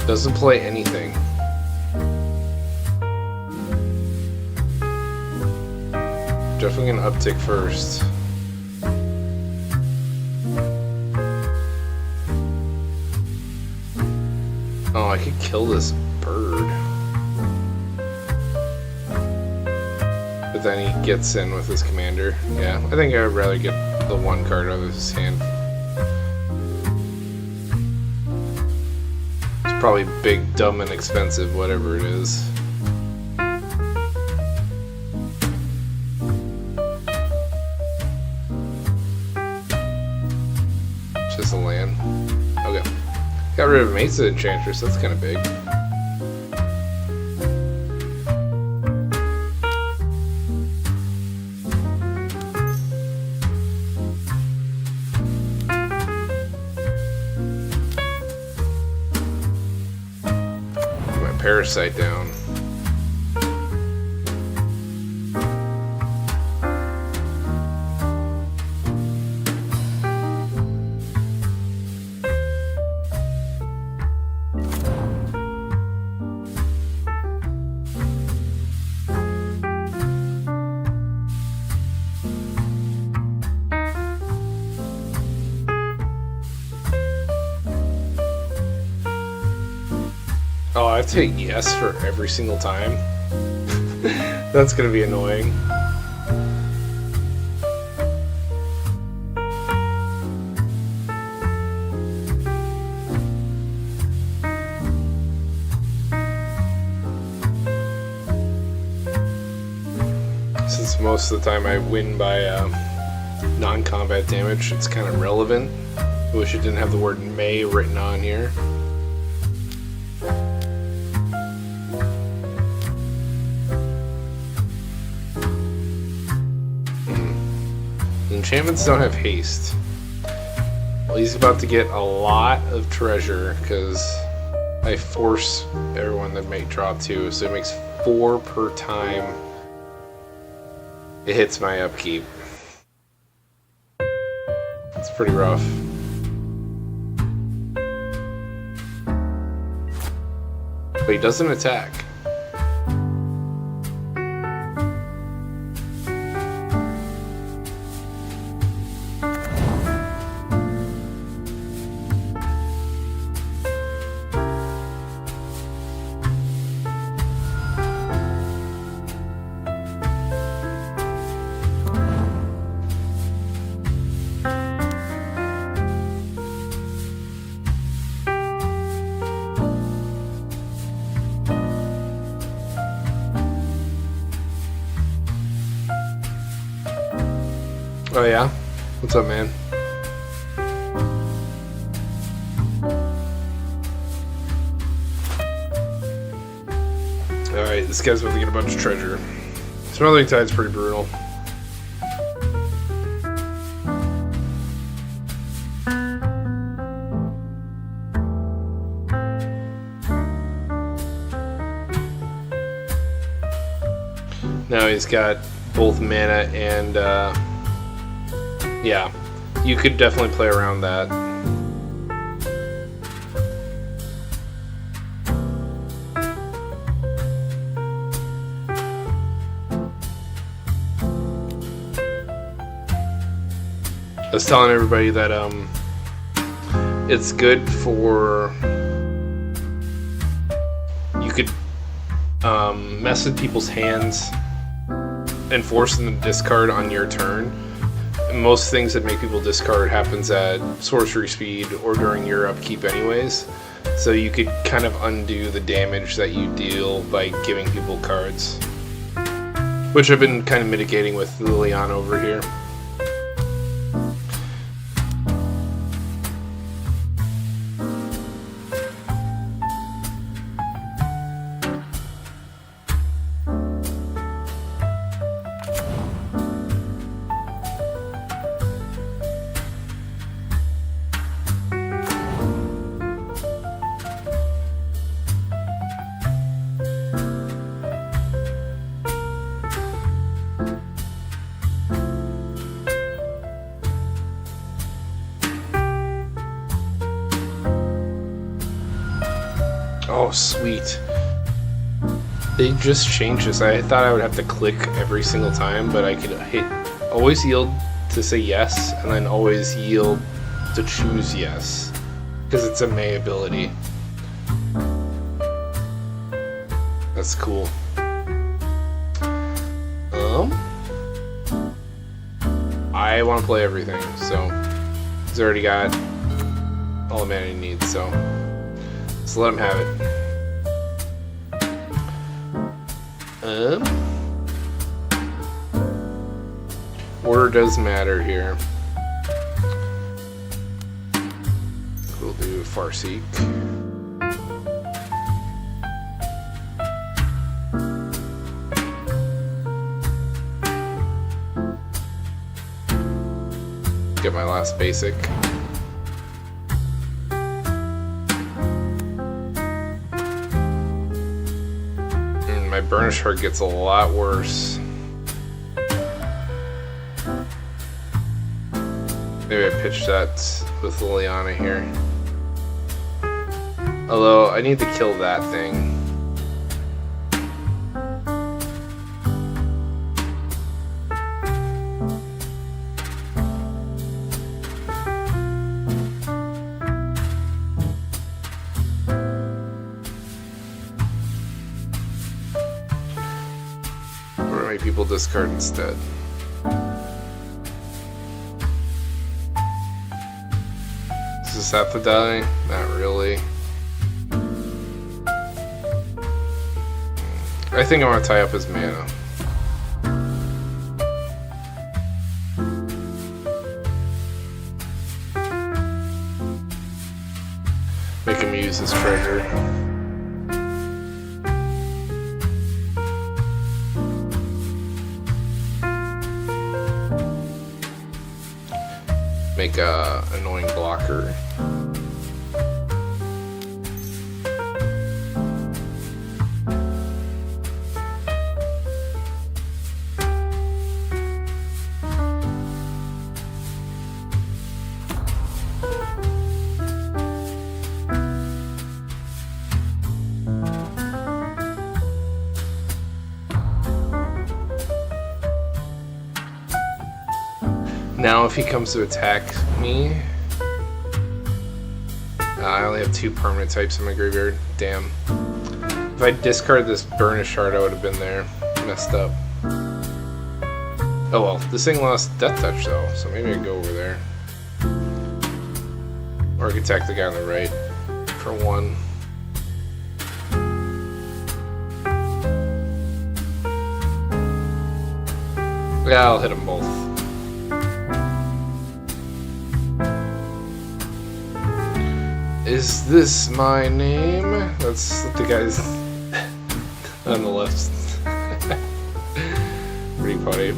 Doesn't play anything. Definitely gonna uptick first. Oh, I could kill this bird. But then he gets in with his commander. Yeah, I think I'd rather get the 1 card out of his hand. Probably big, dumb, and expensive, whatever it is. Just a land. Okay. Got rid of Mesa Enchantress, that's kind of big. Parasite down. Oh, I have to hit yes for every single time. That's gonna be annoying. Since most of the time I win by non-combat damage, it's kind of relevant. I wish it didn't have the word may written on here. enchantments don't have haste. Well, he's about to get a lot of treasure because I force everyone to make draw 2, so it makes 4 per time it hits my upkeep. It's pretty rough. But he doesn't attack. Oh yeah? What's up, man? Alright, this guy's about to get a bunch of treasure. Smelling Tide's pretty brutal. Now he's got both mana and yeah, you could definitely play around that. I was telling everybody that it's good for, you could mess with people's hands and force them to discard on your turn. Most things that make people discard happens at sorcery speed or during your upkeep anyways, so you could kind of undo the damage that you deal by giving people cards, which I've been kind of mitigating with Liliana over here. Oh, sweet. They just changed this. I thought I would have to click every single time, but I could hit always yield to say yes, and then always yield to choose yes, because it's a May ability. That's cool. I want to play everything, so he's already got all the mana he needs, so let him have it. Order does matter here. We'll do Farseek. Get my last basic. My Burnish Heart gets a lot worse. Maybe I pitched that with Liliana here. Although, I need to kill that thing. People discard instead. Does this have to die? Not really. I think I want to tie up his mana. Make him use his treasure. make a annoying blocker. Now if he comes to attack me, I only have 2 permanent types in my graveyard. Damn. If I discarded this Burnish Shard, I would have been there. Messed up. Oh well, this thing lost Death Touch though, so maybe I can go over there. Or I can attack the guy on the right for 1. Yeah, I'll hit them both. Is this my name? That's the guys on the left. Pretty funny.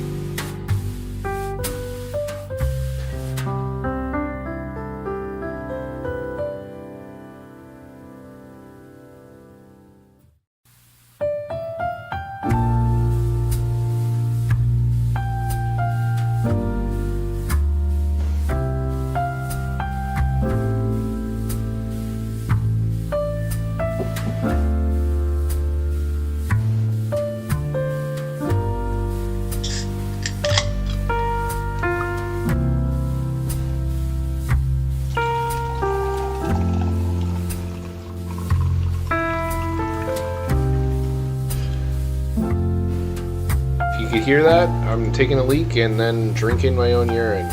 You could hear that? I'm taking a leak and then drinking my own urine.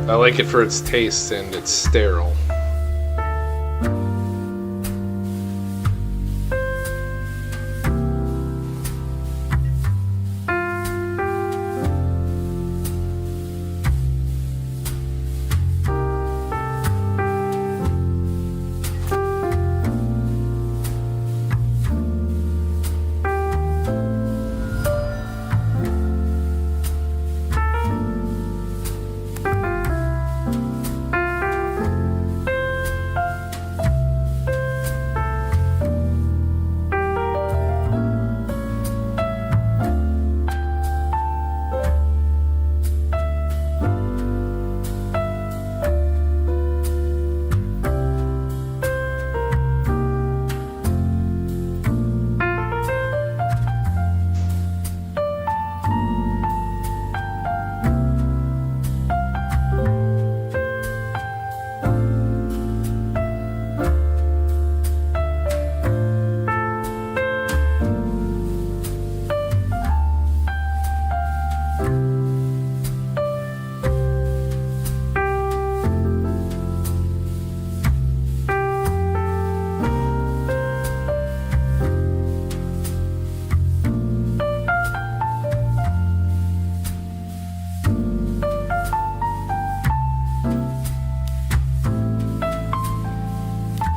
I like it for its taste and it's sterile.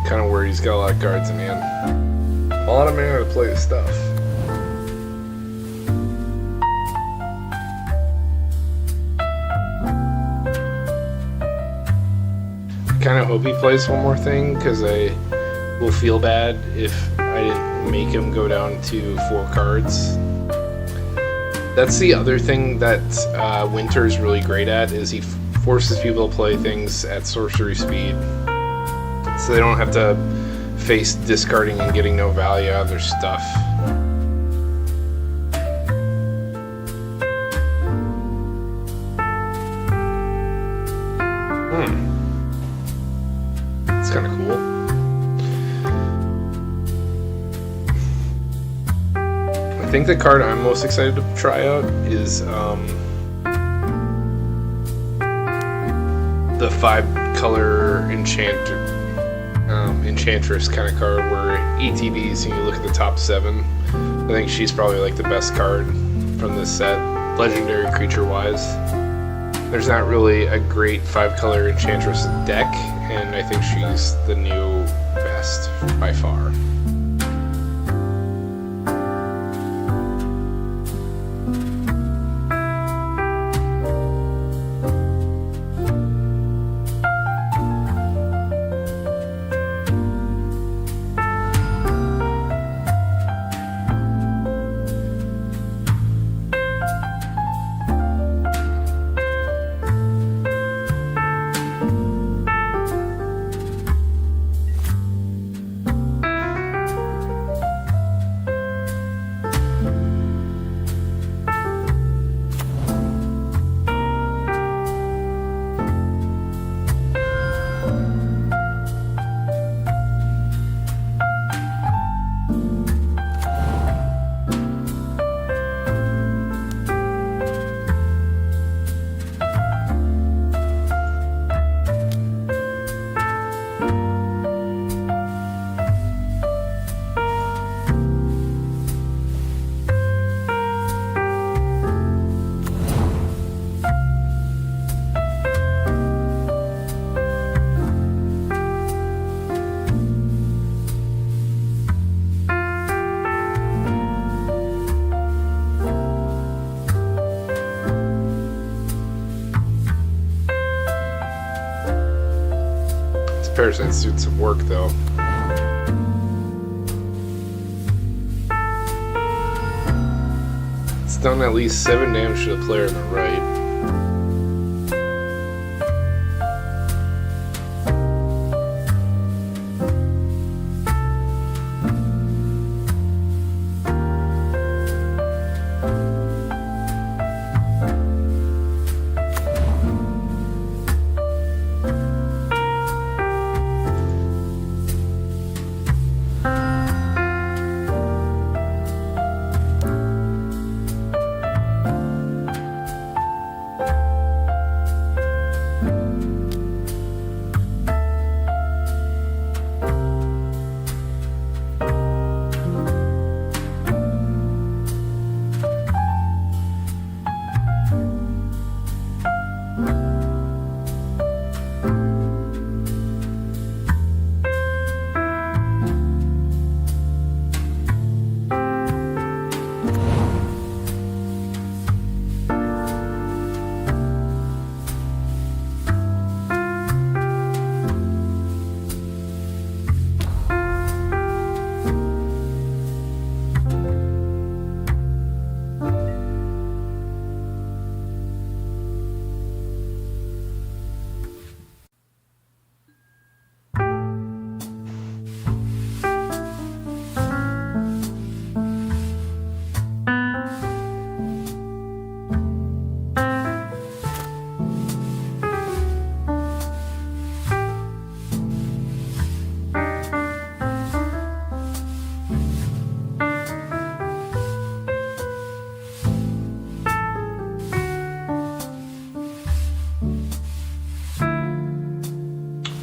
Kind of worried, he's got a lot of cards in hand. A lot of mana to play his stuff. I kind of hope he plays one more thing, because I will feel bad if I didn't make him go down to 4 cards. That's the other thing that Winter's really great at, is he forces people to play things at sorcery speed. So they don't have to face discarding and getting no value out of their stuff. That's kind of cool. I think the card I'm most excited to try out is the 5-color Enchantress kind of card where ETBs and you look at the top 7. I think she's probably like the best card from this set, legendary creature wise. There's not really a great 5-color Enchantress deck, and I think she's the new best by far. Parasite suits some work though. It's done at least 7 damage to the player on the right.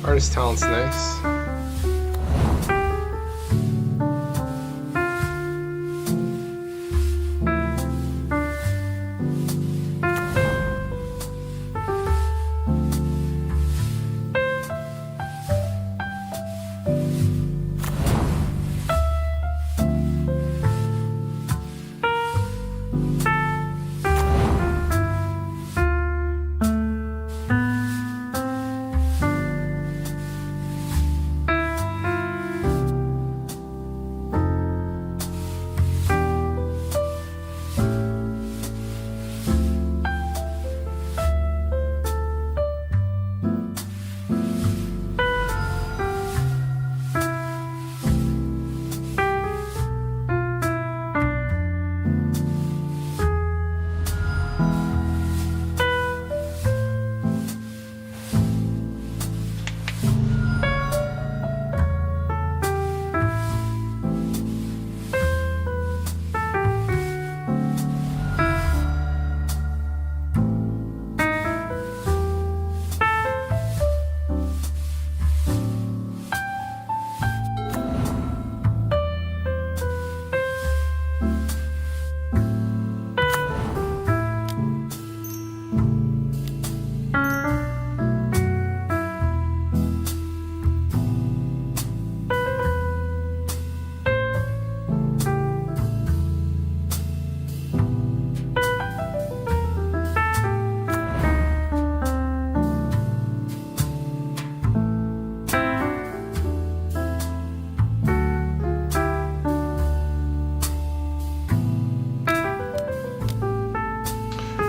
Artist talent's nice.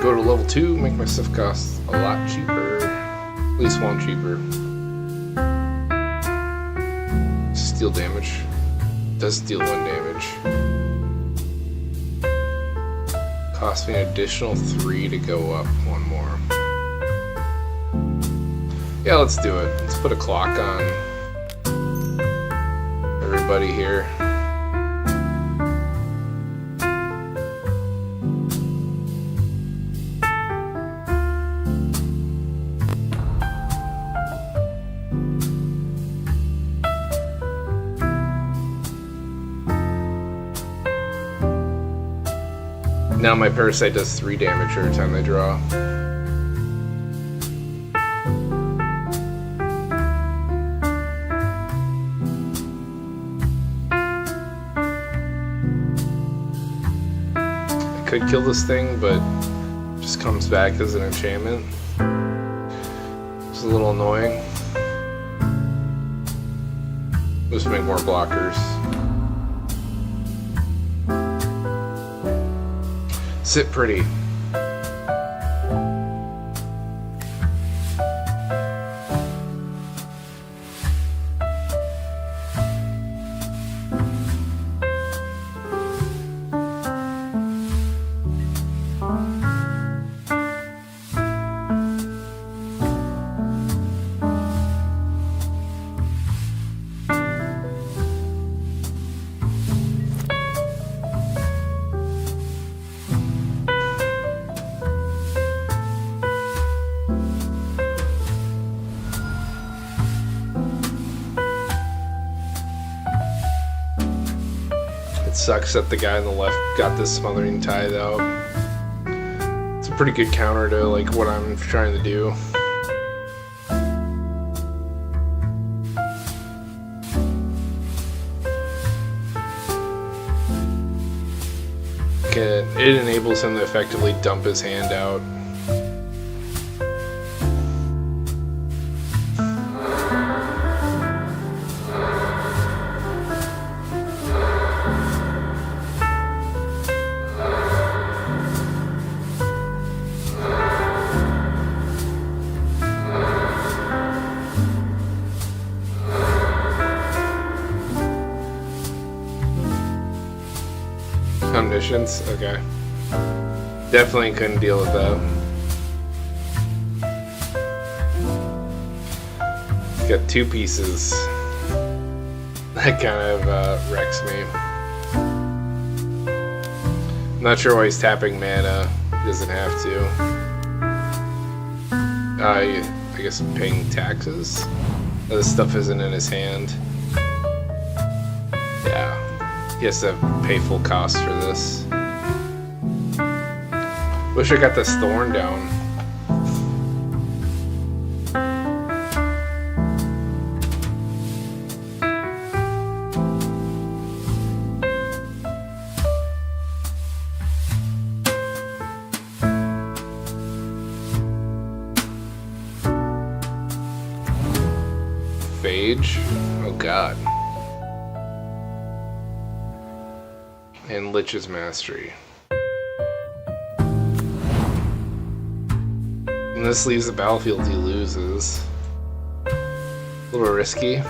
Go to level 2, make my stuff cost a lot cheaper. At least 1 cheaper. Steal damage. Does deal 1 damage. Cost me an additional 3 to go up 1 more. Yeah, let's do it. Let's put a clock on everybody here. Now my Parasite does 3 damage every time they draw. I could kill this thing, but it just comes back as an enchantment. It's a little annoying. Just make more blockers. Sit pretty. Sucks that the guy on the left got this smothering tithe out. It's a pretty good counter to like what I'm trying to do. It enables him to effectively dump his hand out. Conditions? Okay. Definitely couldn't deal with that. It's got two pieces. That kind of wrecks me. I'm not sure why he's tapping mana. He doesn't have to. I guess paying taxes? This stuff isn't in his hand. Yeah. He has to pay full cost for this. Wish I got this thorn down. Phage? Oh god. And Lich's Mastery. And this leaves the battlefield he loses. A little risky.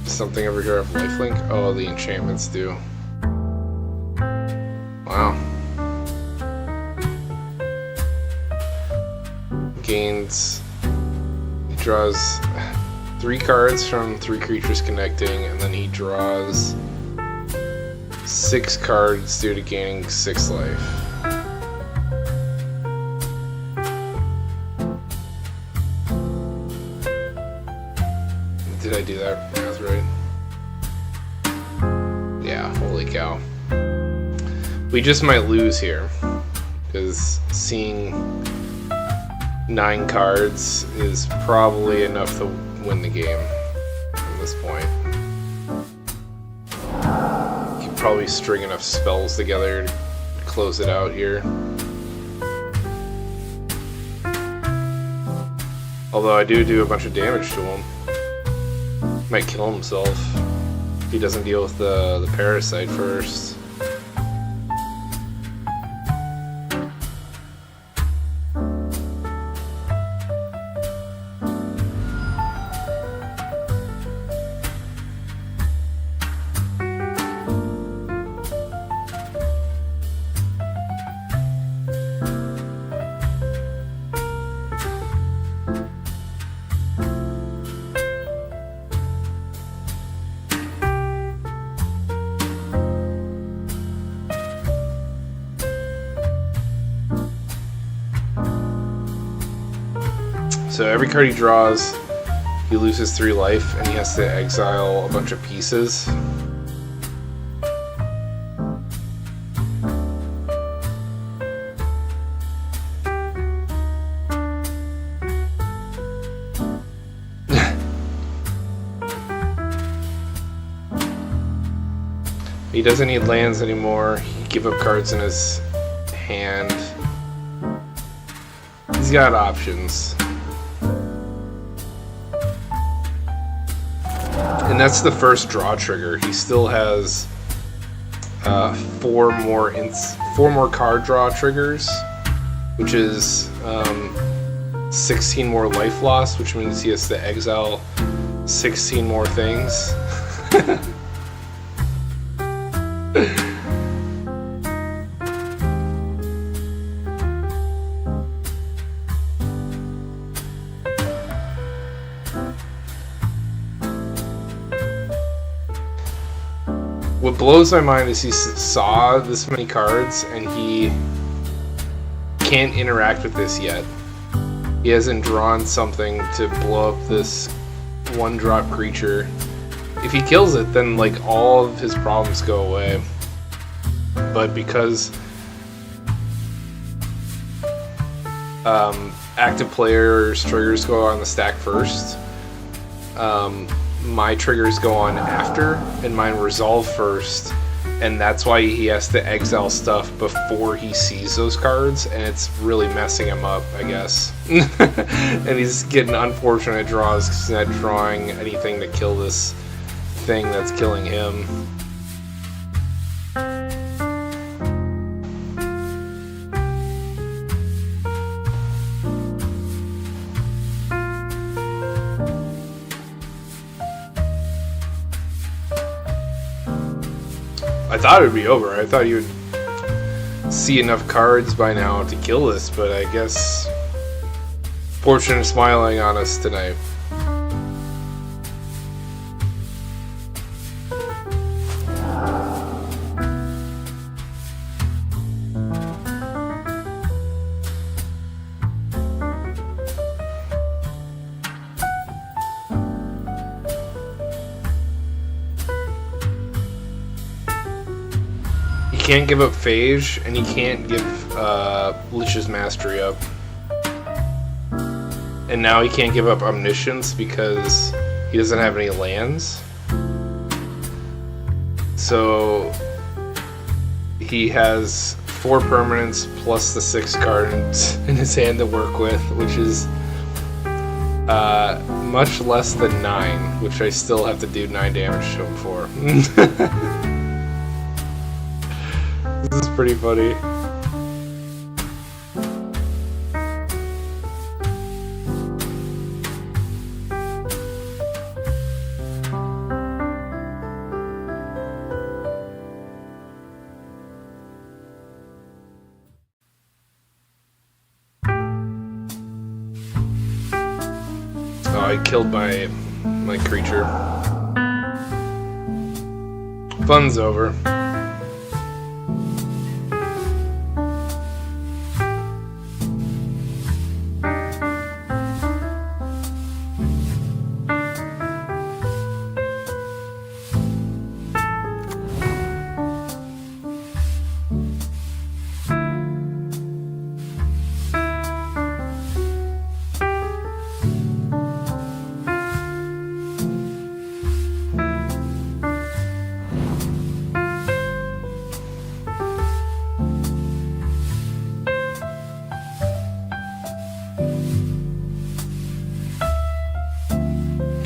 Something over here of lifelink? Oh, the enchantments do. Wow. Gains. He draws 3 cards from 3 creatures connecting, and then he draws 6 cards due to gaining 6 life. Did I do that math right? Yeah, holy cow. We just might lose here, because seeing 9 cards is probably enough to win the game at this point. You can probably string enough spells together to close it out here. Although I do a bunch of damage to him. Might kill himself if he doesn't deal with the parasite first. So every card he draws, he loses 3 life, and he has to exile a bunch of pieces. He doesn't need lands anymore. He can give up cards in his hand. He's got options. And that's the first draw trigger. He still has 4 more card draw triggers, which is 16 more life loss, which means he has to exile 16 more things. What blows my mind is he saw this many cards and he can't interact with this yet. He hasn't drawn something to blow up this 1-drop creature. If he kills it, then like all of his problems go away. But because active players' triggers go on the stack first, my triggers go on after, and mine resolve first, and that's why he has to exile stuff before he sees those cards, and it's really messing him up, I guess. And he's getting unfortunate draws because he's not drawing anything to kill this thing that's killing him. I thought it would be over. I thought you would see enough cards by now to kill this, but I guess fortune is smiling on us tonight. He can't give up Phage, and he can't give Lich's Mastery up. And now he can't give up Omniscience because he doesn't have any lands. So he has 4 permanents plus the 6 cards in his hand to work with, which is much less than 9, which I still have to do 9 damage to him for. This is pretty funny. Oh, I killed my creature. Fun's over.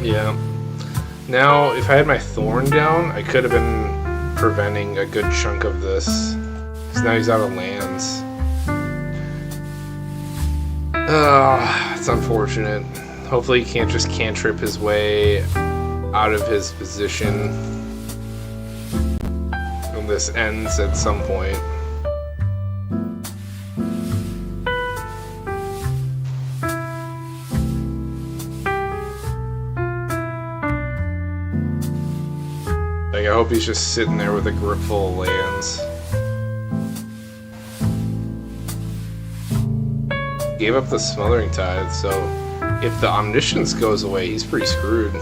Yeah. Now, if I had my Thorn down, I could have been preventing a good chunk of this. Because now he's out of lands. It's unfortunate. Hopefully he can't just cantrip his way out of his position. And this ends at some point. Like, I hope he's just sitting there with a grip full of lands. Gave up the Smothering Tithe, so if the omniscience goes away, he's pretty screwed.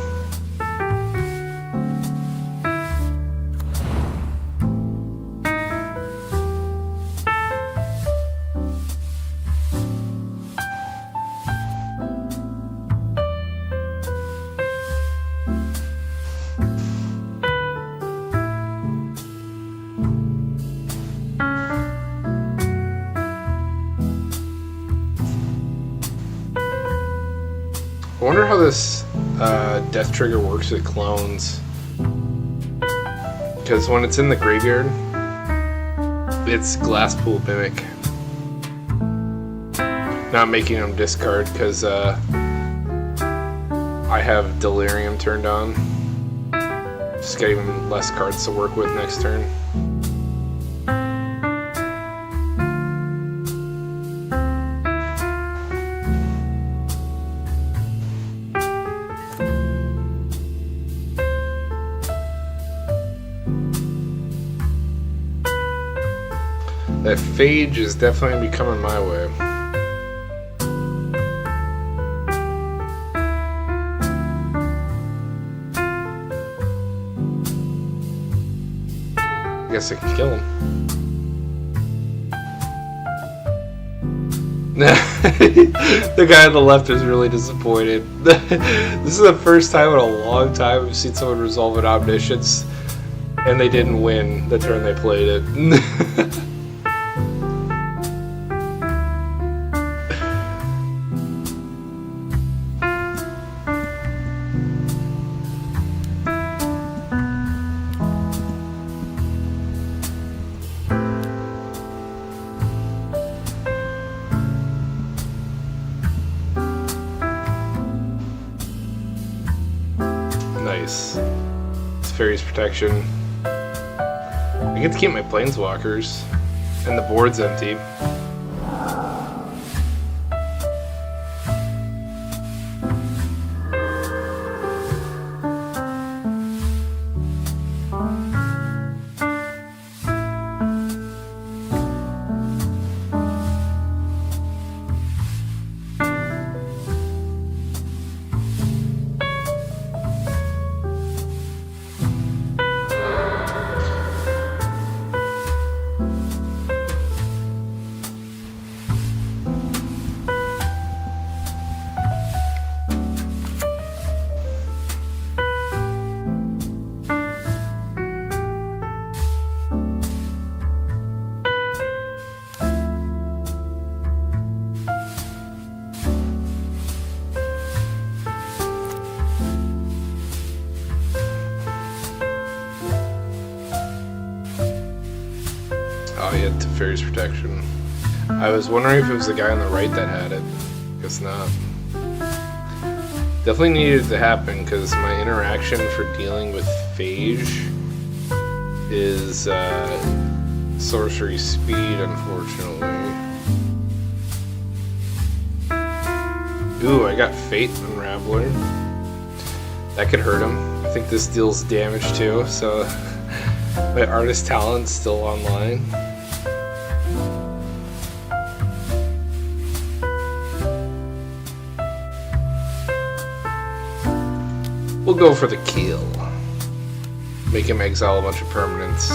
I wonder how this death trigger works with clones. Because when it's in the graveyard, it's Glasspool Mimic. Not making them discard because I have Delirium turned on. Just getting them less cards to work with next turn. That Phage is definitely going to be coming my way. I guess I can kill him. The guy on the left is really disappointed. This is the first time in a long time I've seen someone resolve an Omniscience and they didn't win the turn they played it. Nice. It's Fairy's Protection. I get to keep my Planeswalkers, and the board's empty. Oh, he had Teferi's Protection. I was wondering if it was the guy on the right that had it. Guess not. Definitely needed to happen because my interaction for dealing with Phage is sorcery speed, unfortunately. Ooh, I got Fate Unraveler. That could hurt him. I think this deals damage too, so my Artist Talent's still online. We'll go for the kill. Make him exile a bunch of permanents.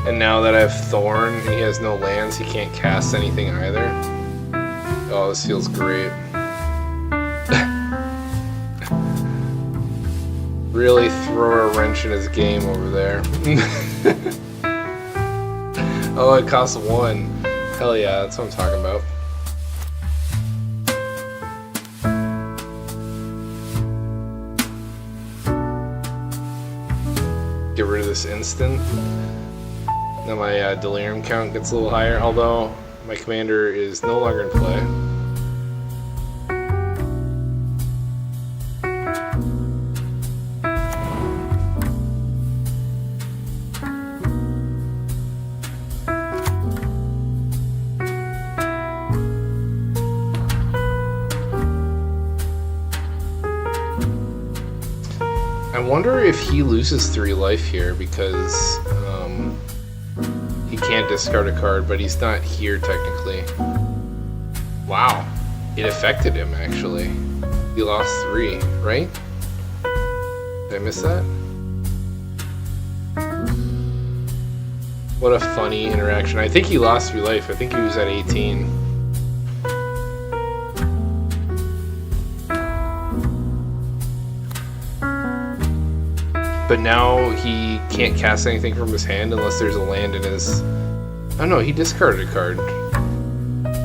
And now that I have Thorn and he has no lands, he can't cast anything either. Oh, this feels great. Really throw a wrench in his game over there. Oh, it costs 1. Hell yeah, that's what I'm talking about. Get rid of this instant. Now my Delirium count gets a little higher, although my commander is no longer in play. I wonder if he loses 3 life here because he He can't discard a card, but he's not here technically. Wow. It affected him, actually. He lost 3, right? Did I miss that? What a funny interaction. I think he lost 3 life. I think he was at 18. But now he can't cast anything from his hand unless there's a land in his... Oh no, he discarded a card.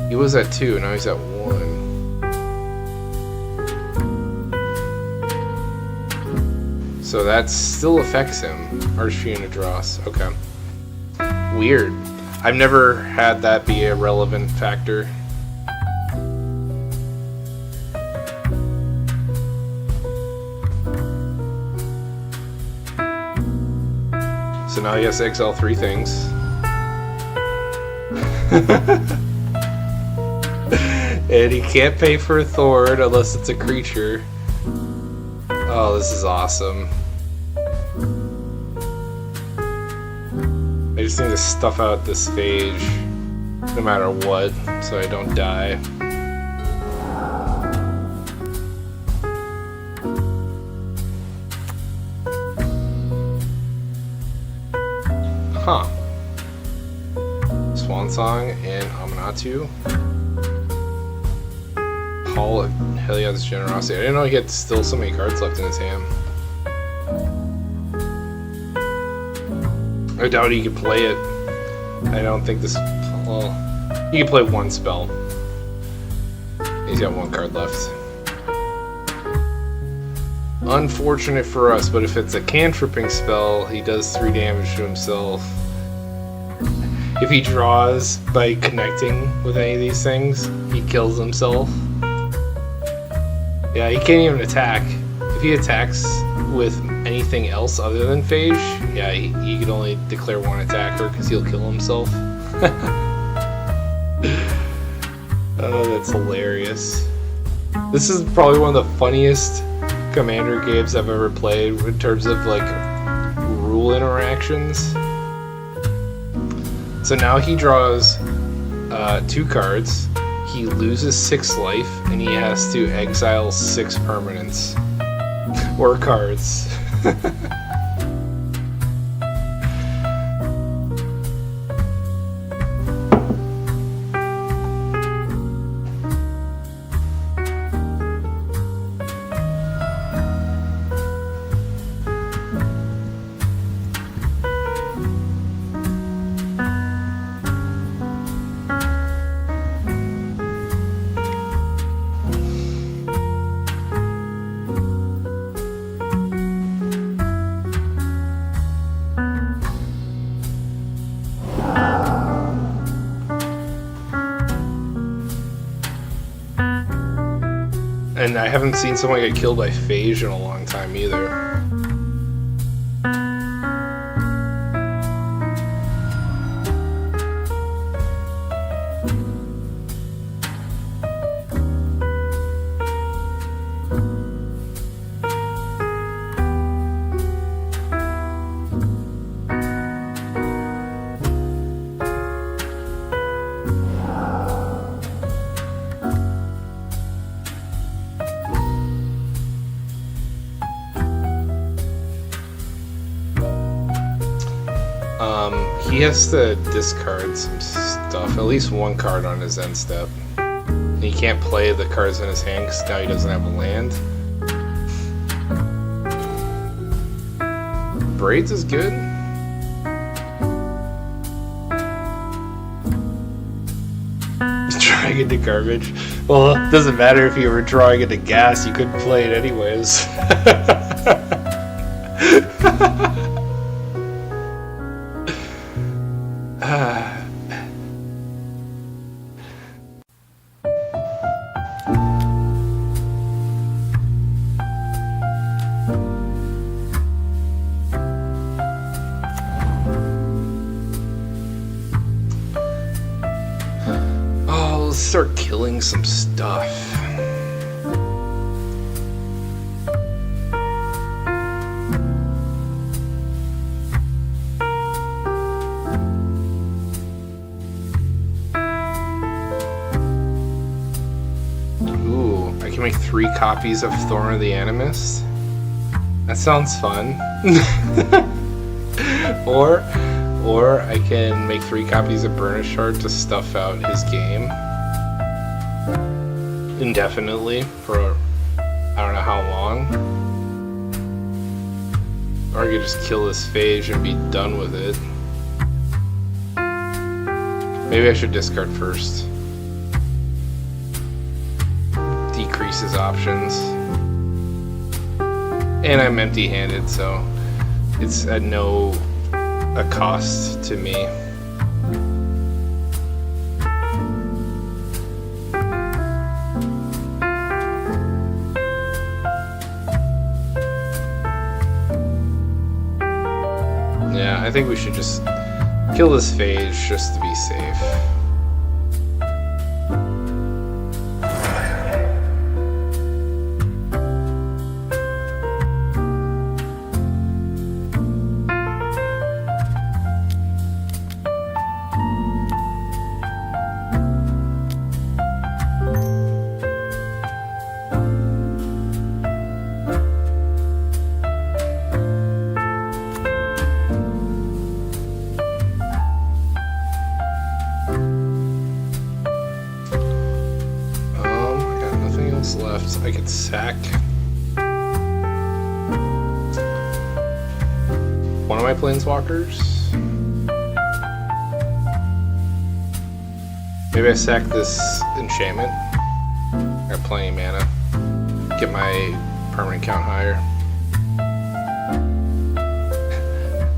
He was at 2, now he's at 1. So that still affects him. Archfiend of Dross. Okay. Weird. I've never had that be a relevant factor. So now he has to exile 3 things. And he can't pay for a Thorn unless it's a creature. Oh, this is awesome. I just need to stuff out this phage no matter what, so I don't die. Huh. Swansong and Amanatu. Hall of Heliod's Generosity. I didn't know he had still so many cards left in his hand. I doubt he could play it. I don't think this... Well, he can play 1 spell. He's got 1 card left. Unfortunate for us, but if it's a cantripping spell, he does 3 damage to himself. If he draws by connecting with any of these things, he kills himself. Yeah, he can't even attack. If he attacks with anything else other than Phage, yeah, he can only declare 1 attacker because he'll kill himself. Oh, that's hilarious. This is probably one of the funniest Commander games I've ever played in terms of like rule interactions. So now he draws 2 cards. He loses 6 life, and he has to exile 6 permanents. Or cards. And I haven't seen someone get killed by Phage in a long time either. He has to discard some stuff, at least 1 card on his end step. And he can't play the cards in his hand because now he doesn't have a land. Braids is good. Drawing into garbage. Well, it doesn't matter if you were drawing into gas, you couldn't play it anyways. Let's start killing some stuff. 3 copies of Thorn of the Animist. That sounds fun. Or I can make 3 copies of Burnish Shard to stuff out his game indefinitely for I don't know how long. Or I could just kill this phage and be done with it. Maybe I should discard first. Decrease his options. And I'm empty-handed, so it's at no a cost to me. Yeah, I think we should just kill this phage just to be safe. Left. I could sack one of my planeswalkers. Maybe I sack this enchantment. I got plenty of mana. Get my permanent count higher.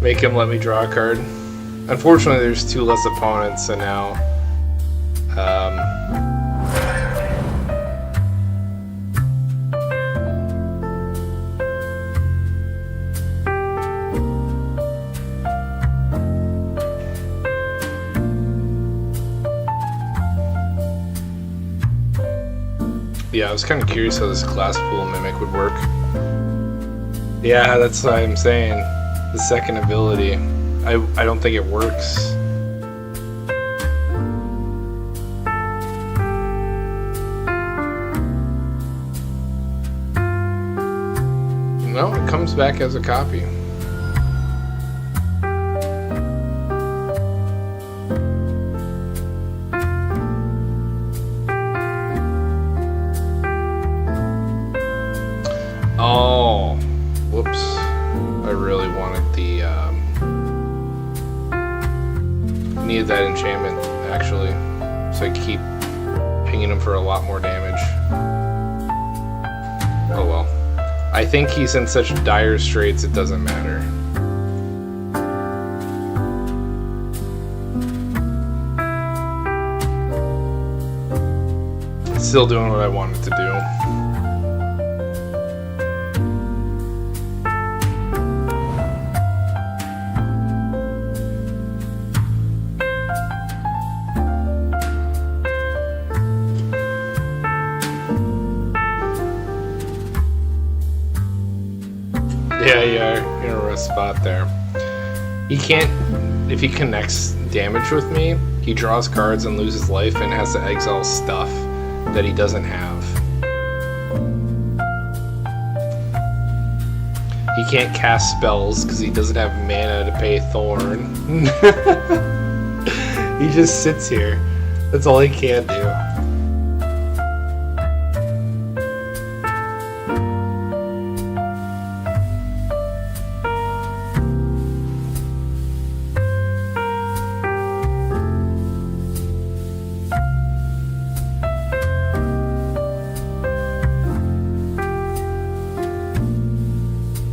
Make him let me draw a card. Unfortunately, there's 2 less opponents, so now yeah, I was kind of curious how this Glass Pool Mimic would work. Yeah, that's what I'm saying. The second ability. I don't think it works. No, it comes back as a copy. Oh, whoops. I really wanted the, needed that enchantment, actually, so I could keep pinging him for a lot more damage. Oh well. I think he's in such dire straits it doesn't matter. Still doing what I wanted to do. Yeah, you're in a rough spot there. He can't, if he connects damage with me, he draws cards and loses life and has to exile stuff that he doesn't have. He can't cast spells because he doesn't have mana to pay Thorn. He just sits here. That's all he can do.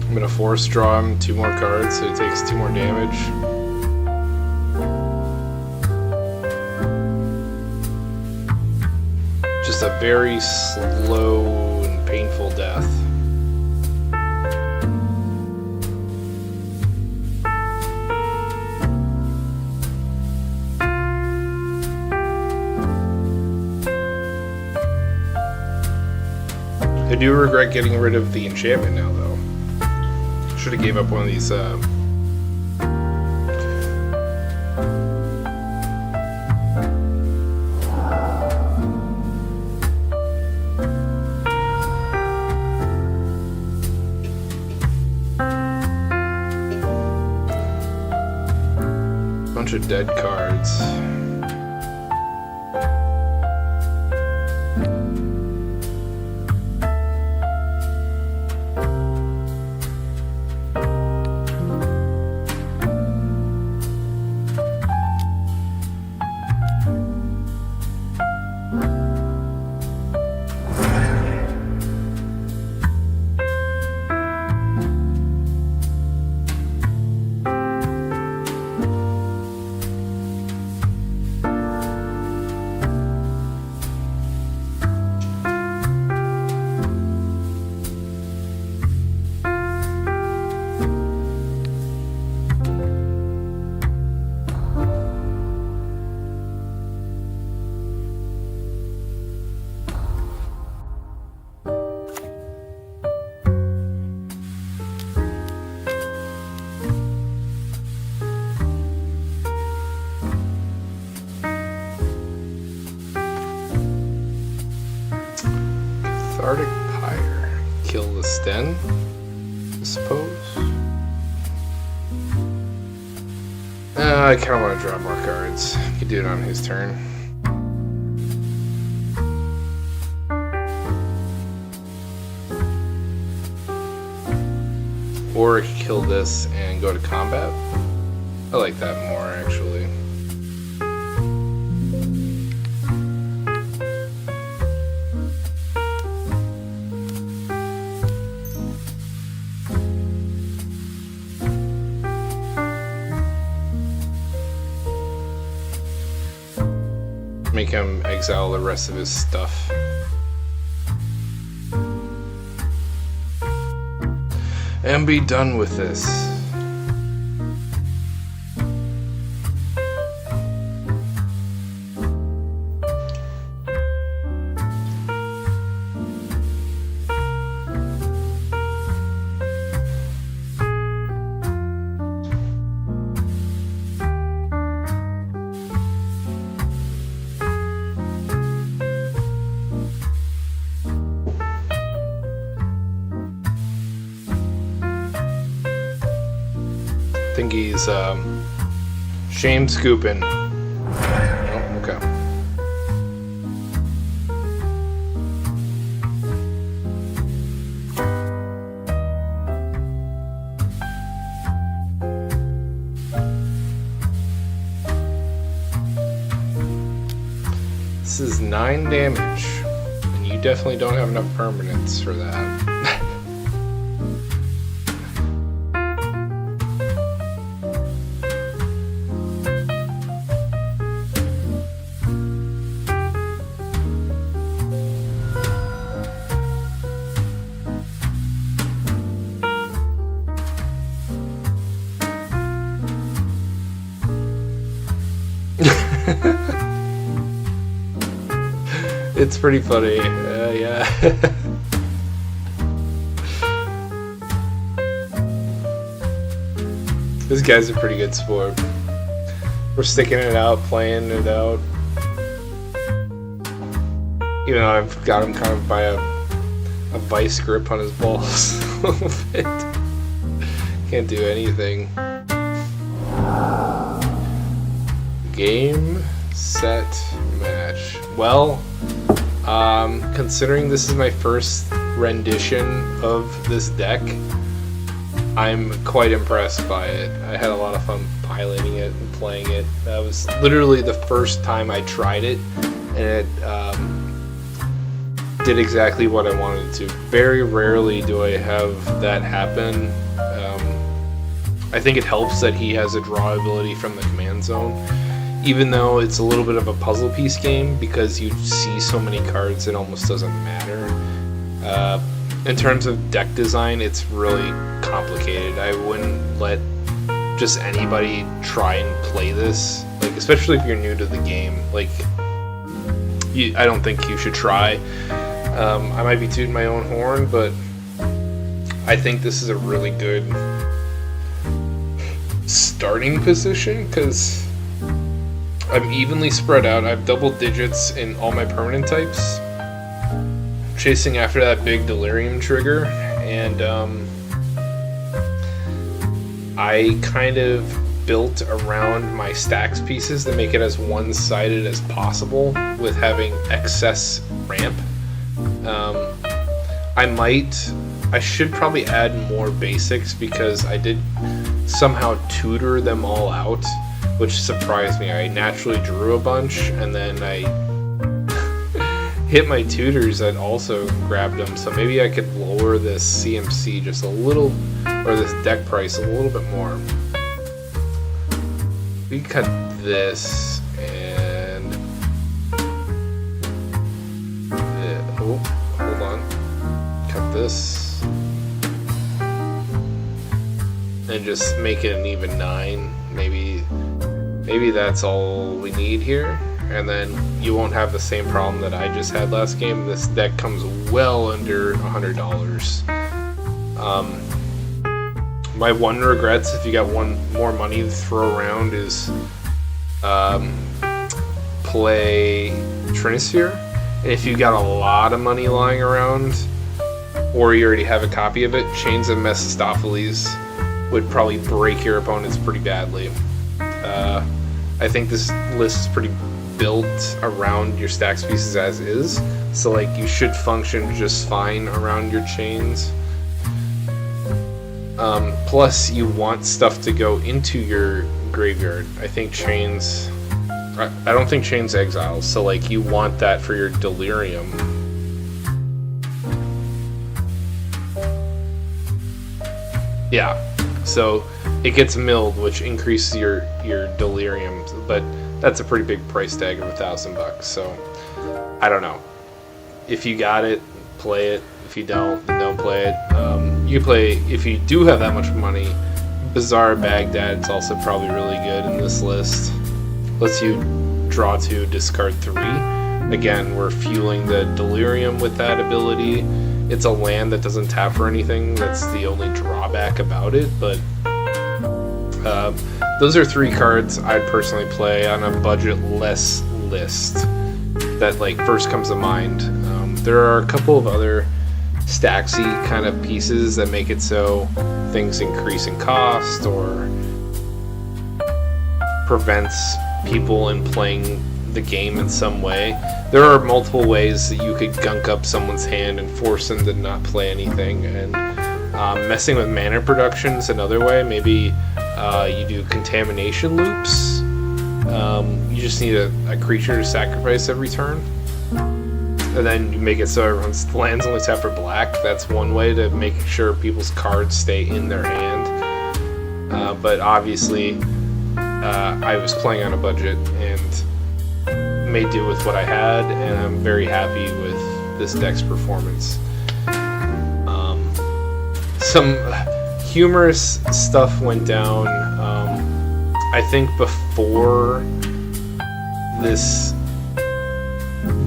I'm gonna force draw him 2 more cards so he takes 2 more damage. Just a very slow and painful death. I do regret getting rid of the enchantment now, though. Should have gave up one of these, bunch of dead cards. Cathartic Pyre. Kill the Sten, I suppose. I kind of want to draw more cards. Could do it on his turn. Or I could kill this and go to combat. I like that more, actually. Make him exile the rest of his stuff. And be done with this. I think he's shame scooping. Oh, okay. This is 9 damage, and you definitely don't have enough permanents for that. It's pretty funny, yeah. This guy's a pretty good sport. We're sticking it out, playing it out. Even though I've got him kind of by a vice grip on his balls a little bit. Can't do anything. Game, set, match. Well, considering this is my first rendition of this deck, I'm quite impressed by it. I had a lot of fun piloting it and playing it. That was literally the first time I tried it, and it did exactly what I wanted to. Very rarely do I have that happen. I think it helps that he has a draw ability from the command zone, even though it's a little bit of a puzzle piece game because you see so many cards it almost doesn't matter. In terms of deck design, it's really complicated. I wouldn't let just anybody try and play this, like especially if you're new to the game. Like, I don't think you should try. I might be tooting my own horn, but I think this is a really good starting position because I'm evenly spread out. I have double digits in all my permanent types, chasing after that big delirium trigger, and I kind of built around my stacks pieces to make it as one-sided as possible with having excess ramp. I should probably add more basics because I did somehow tutor them all out, which surprised me. I naturally drew a bunch and then I hit my tutors that also grabbed them, so maybe I could lower this CMC just a little, or this deck price a little bit more. We cut this and oh, hold on, cut this and just make it an even 9. Maybe that's all we need here, and then you won't have the same problem that I just had last game. This deck comes well under $100. My one regrets, if you got one more money to throw around, is play Trinisphere. And if you got a lot of money lying around, or you already have a copy of it, Chains of Mephistopheles would probably break your opponents pretty badly. I think this list is pretty built around your stacks pieces as is, so like you should function just fine around your chains. Plus you want stuff to go into your graveyard. I think chains, I don't think chains exiles, so like you want that for your delirium. Yeah, so it gets milled, which increases your delirium, but that's a pretty big price tag of $1,000. So I don't know. If you got it, play it. If you don't, then don't play it. You can play, if you do have that much money, Bazaar Baghdad's also probably really good in this list. Lets you draw 2, discard 3. Again, we're fueling the delirium with that ability. It's a land that doesn't tap for anything. That's the only drawback about it, but those are 3 cards I'd personally play on a budget-less list that like first comes to mind. There are a couple of other stacksy kind of pieces that make it so things increase in cost or prevents people in playing the game in some way. There are multiple ways that you could gunk up someone's hand and force them to not play anything, and messing with mana production is another way. Maybe you do contamination loops. You just need a creature to sacrifice every turn, and then you make it so everyone's lands only tap for black. That's one way to make sure people's cards stay in their hand. But obviously, I was playing on a budget and made do with what I had, and I'm very happy with this deck's performance. Some humorous stuff went down. I think before this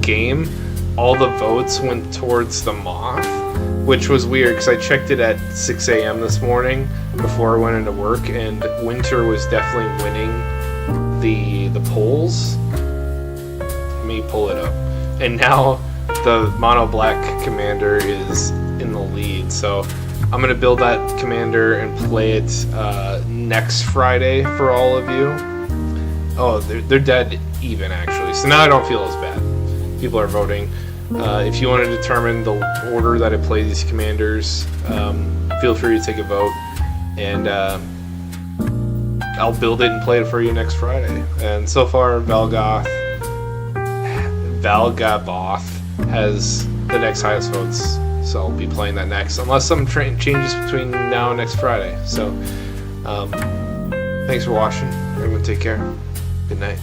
game, all the votes went towards the Moth, which was weird because I checked it at 6 a.m. this morning before I went into work, and Winter was definitely winning the polls. Let me pull it up. And now the mono black commander is in the lead, so I'm going to build that commander and play it next Friday for all of you. Oh, they're dead even, actually. So now I don't feel as bad. People are voting. If you want to determine the order that I play these commanders, feel free to take a vote. And I'll build it and play it for you next Friday. And so far, Valgaboth has the next highest votes. So I'll be playing that next, unless some changes between now and next Friday. So, thanks for watching. Everyone take care. Good night.